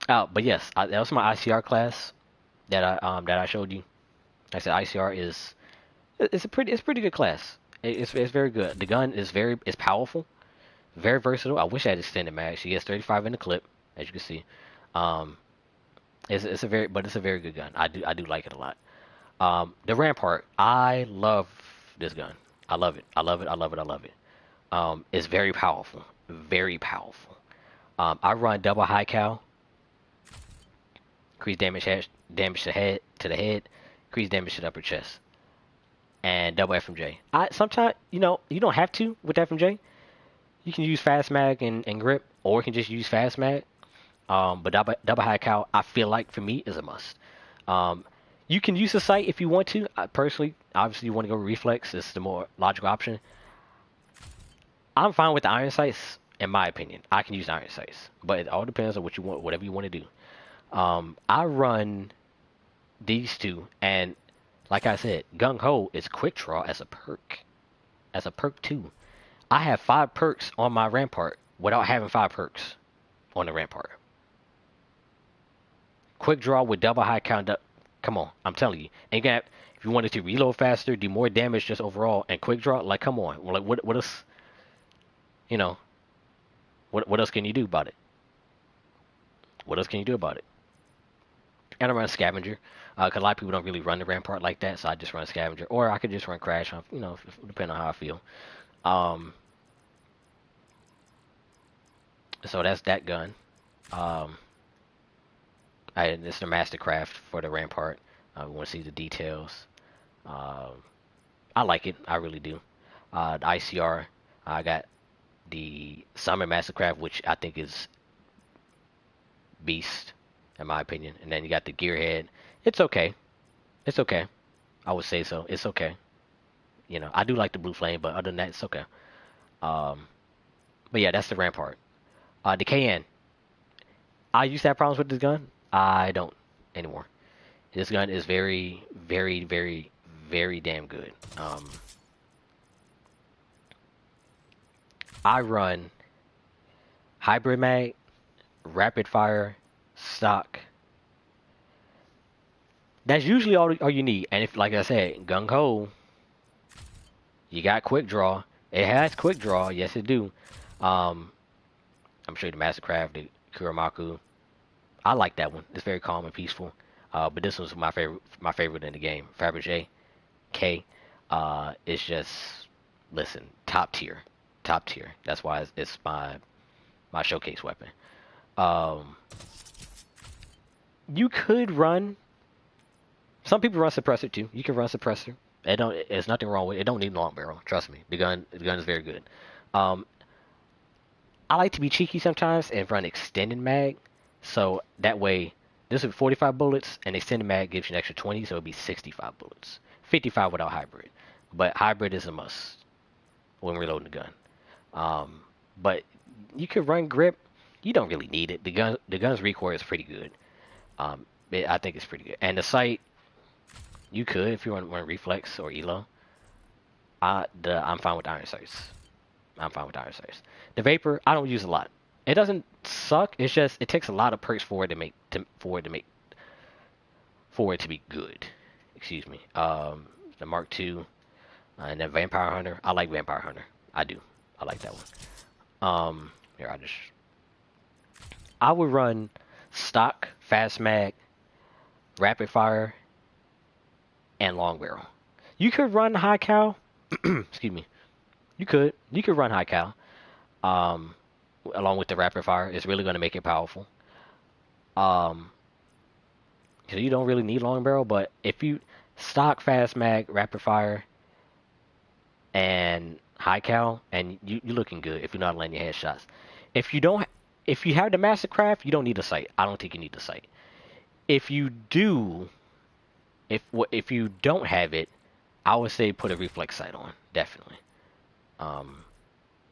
but yes, that was my ICR class that I showed you. Like I said ICR is it's a pretty good class. It's very good. The gun is powerful, very versatile. I wish I had extended mag. She gets 35 in the clip, as you can see. Um, it's a very good gun. I do like it a lot. The Rampart, I love this gun. I love it. I love it. I love it. I love it. It's very powerful. Very powerful. I run double high cal, increase damage to the head, increase damage to the upper chest, and double FMJ. I sometimes you don't have to with FMJ. You can use fast mag and grip, or you can just use fast mag. But double high cal, I feel like for me is a must. Um, you can use the sight if you want to. I personally, obviously, you want to go reflex. It's the more logical option. I'm fine with the iron sights, in my opinion. I can use iron sights, but it all depends on what you want, whatever you want to do. I run these two, and like I said, gung ho is quick draw as a perk too. I have 5 perks on my rampart without having 5 perks on the rampart. Quick draw with double high count. Come on, I'm telling you. And you got if you wanted to reload faster, do more damage just overall, and quick draw, like come on, like what else? You know, what else can you do about it? What else can you do about it? And I run scavenger, because a lot of people don't really run the rampart like that, so I just run scavenger, or I could just run crash, depending on how I feel. Um, so that's that gun. Um, it's the mastercraft for the rampart. We want to see the details. Um, I like it. I really do. The ICR, I got the Summon Mastercraft, which I think is beast, in my opinion. And then you got the Gearhead. It's okay. It's okay. I would say so. It's okay. I do like the Blue Flame, but other than that, it's okay. Um, but yeah, that's the Rampart. The KN. I used to have problems with this gun. I don't anymore. This gun is very, very, very, very damn good. I run hybrid mag, rapid fire, stock. That's usually all you need. And if, like I said, gung ho, you got quick draw. It has quick draw. Yes, it do. Um, I'm sure the Mastercraft, the Kuramaku. I like that one. It's very calm and peaceful. But this was my favorite in the game. Fabergé K. It's just, listen, top tier, top tier. That's why it's my showcase weapon. Um, you could run. Some people run suppressor too. You can run suppressor. There's nothing wrong with it. It don't need long barrel. Trust me. The gun is very good. Um, I like to be cheeky sometimes and run extended mag. So that way, this is 45 bullets, and extended mag gives you an extra 20, so it'd be 65 bullets. 55 without hybrid. But hybrid is a must when reloading the gun. But you could run grip. You don't really need it. The gun's recoil is pretty good. I think it's pretty good. And the sight, you could if you want to run reflex or elo. I'm fine with iron sights. I'm fine with iron sights. The vapor, I don't use a lot. It doesn't suck. It's just it takes a lot of perks for it to be good. Excuse me. The Mark II and then Vampire Hunter. I like Vampire Hunter. I do. I like that one. Here I just I would run stock, fast mag, rapid fire, and long barrel. You could run high cal. Excuse me. You could run high cal. Um, Along with the rapid fire, it's really going to make it powerful. Um, so you don't really need long barrel, but if you stock, fast mag, rapid fire, and high cal, and you looking good if you're not landing your headshots. If you don't, if you have the mastercraft, you don't need a sight. I don't think you need the sight. If you do, if you don't have it, I would say put a reflex sight on, definitely. Um,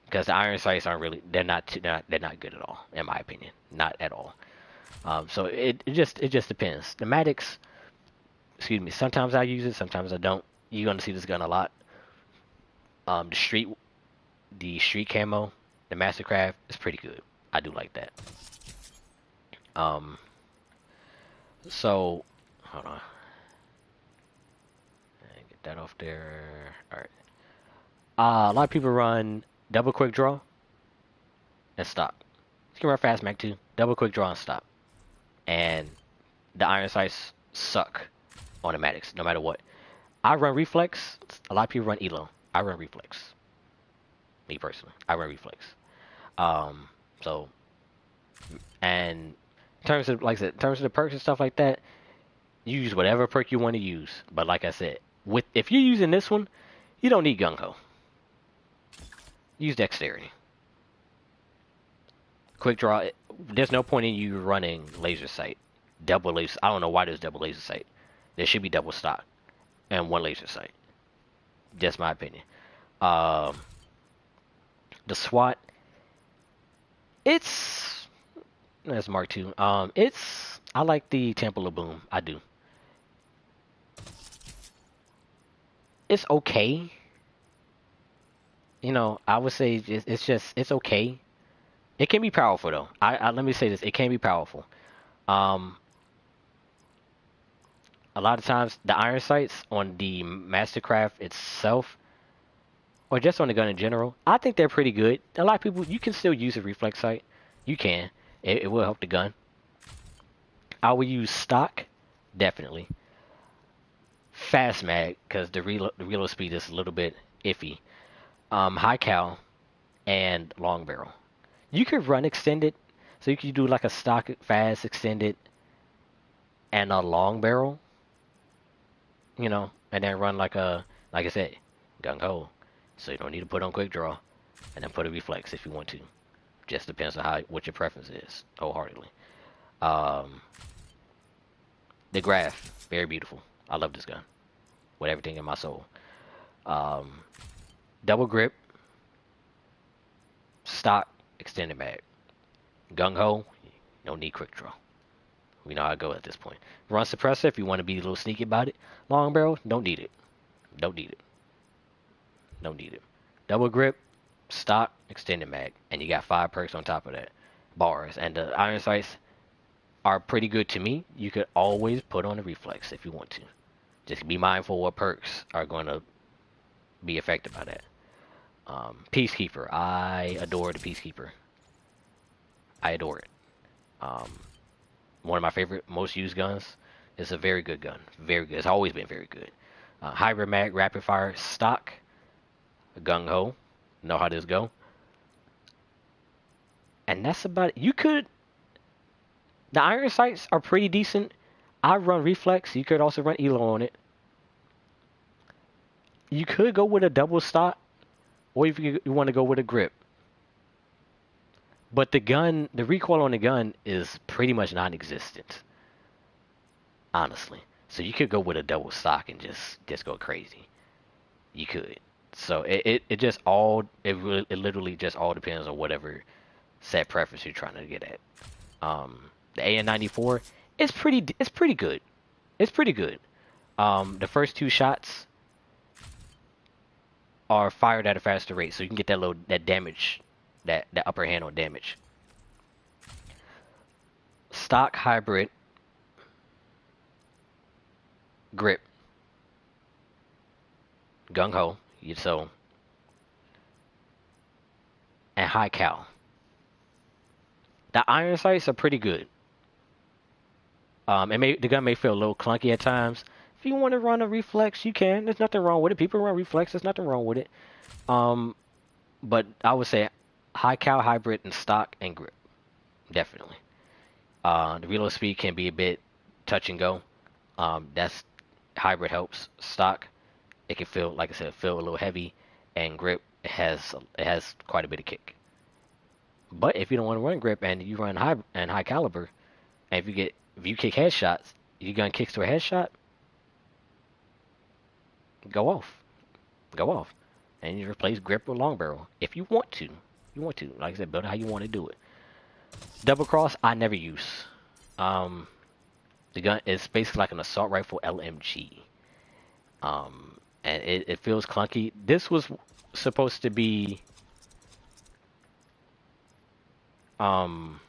because the iron sights aren't really, they're not good at all, in my opinion, not at all. So it just depends. The Maddox, excuse me, sometimes I use it, sometimes I don't. You're gonna see this gun a lot. Um, the street the street camo, the Mastercraft is pretty good. I do like that. Um, so hold on, get that off there. All right. A lot of people run double quick draw and stop. You can run fast mag too. Double quick draw and stop. And the iron sights suck on the Maddox, no matter what. I run reflex. A lot of people run elo. I run reflex. Me personally, I run reflex. Um, so and in terms of like I said, in terms of the perks and stuff like that, you use whatever perk you want to use. But like I said, with if you're using this one, you don't need gung ho. Use dexterity. Quick draw. There's no point in you running laser sight. Double laser. I don't know why there's double laser sight. There should be double stock and one laser sight. Just my opinion. Um, the SWAT. It's that's Mark II. It's I like the Temple of Boom. I do. It's okay. I would say it's okay. It can be powerful though. I let me say this. It can be powerful. Um, a lot of times the iron sights on the Mastercraft itself, or just on the gun in general, I think they're pretty good. A lot of people you can still use a reflex sight. You can. It will help the gun. I would use stock, definitely. Fast mag because the reload speed is a little bit iffy. High cal and long barrel. You could run extended, so you could do like a stock fast extended and a long barrel, and then run like I said, gung ho. So you don't need to put on quick draw, and then put a reflex if you want to. Just depends on what your preference is, wholeheartedly. Um, the graph, very beautiful. I love this gun with everything in my soul. Um, Double grip, stock, extended mag. Gung ho, don't need quick draw. We know how to go at this point. Run suppressor if you want to be a little sneaky about it. Long barrel, don't need it. Don't need it. Don't need it. Double grip, stock, extended mag, and you got 5 perks on top of that. Bars and the iron sights are pretty good to me. You could always put on a reflex if you want to. Just be mindful what perks are going to be affected by that. Peacekeeper, I adore the Peacekeeper. I adore it. Um, One of my favorite, most used guns. It's a very good gun. Very good. It's always been very good. Hybrid mag, rapid fire, stock, gung ho. Know how this go. And that's about it. You could. The iron sights are pretty decent. I run reflex. You could also run elo on it. You could go with a double stock, or if you want to go with a grip. But the recoil on the gun is pretty much non-existent, honestly. So you could go with a double stock and just go crazy. You could. So it just it literally just all depends on whatever set preference you're trying to get at. The AN-94 it's pretty good. It's pretty good. The first 2 shots are fired at a faster rate, so you can get that damage, that upper hand on damage. Stock hybrid grip gung ho, so and high cal. The iron sights are pretty good. The gun may feel a little clunky at times. If you want to run a reflex, you can. There's nothing wrong with it. People run reflex. There's nothing wrong with it. Um, but I would say high cal, hybrid, and stock and grip definitely. The reload speed can be a bit touch and go. That's hybrid helps. Stock, it can feel like I said, feel a little heavy, and grip it has quite a bit of kick. But if you don't want to run grip and you run high caliber, and if you kick headshots, your gun kicks to a headshot, go off, go off, and you replace grip with long barrel if you want to. You want to, like I said, build it how you want to do it. Double cross, I never use. Um, the gun is basically like an assault rifle LMG. And it feels clunky. This was supposed to be um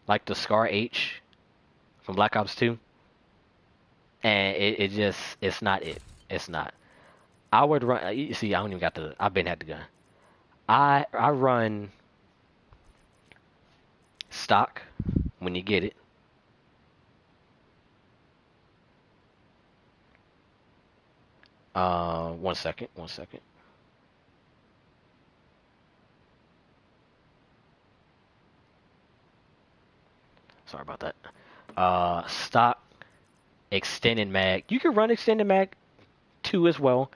like the Scar H from Black Ops 2, and it just it's not it. It's not. I would run. You see, I don't even got the. I've been had the gun. I run stock when you get it. 1 second, 1 second. Sorry about that. Stock extended mag. You can run extended mag too as well,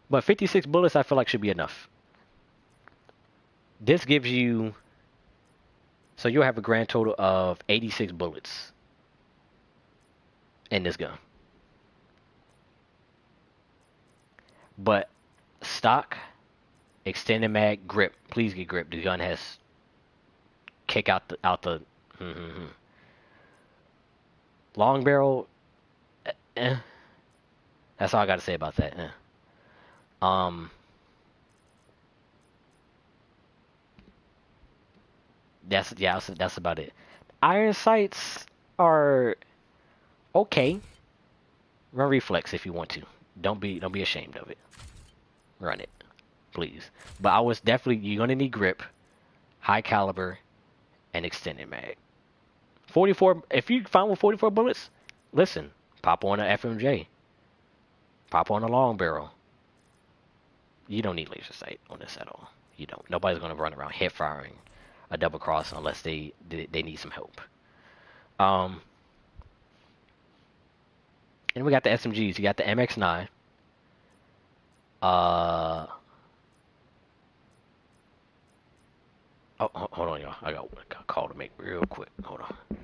but 56 bullets I feel like should be enough. This gives you so you'll have a grand total of 86 bullets in this gun. But stock extended mag grip. Please get grip. The gun has kick out the long barrel. Eh. That's all I got to say about that. Um, that's about it. Iron sights are okay. Run reflex if you want to. Don't be ashamed of it. Run it, please. But I was definitely you're gonna need grip, high caliber, and extended mag. 44. If you find with 44 bullets, listen. Pop on a FMJ. Pop on a long barrel. You don't need laser sight on this at all. You don't. Nobody's gonna run around hip firing a double cross unless they need some help. Um, and we got the SMGs. You got the MX9. Uh, hold on, y'all. I got a call to make real quick. Hold on.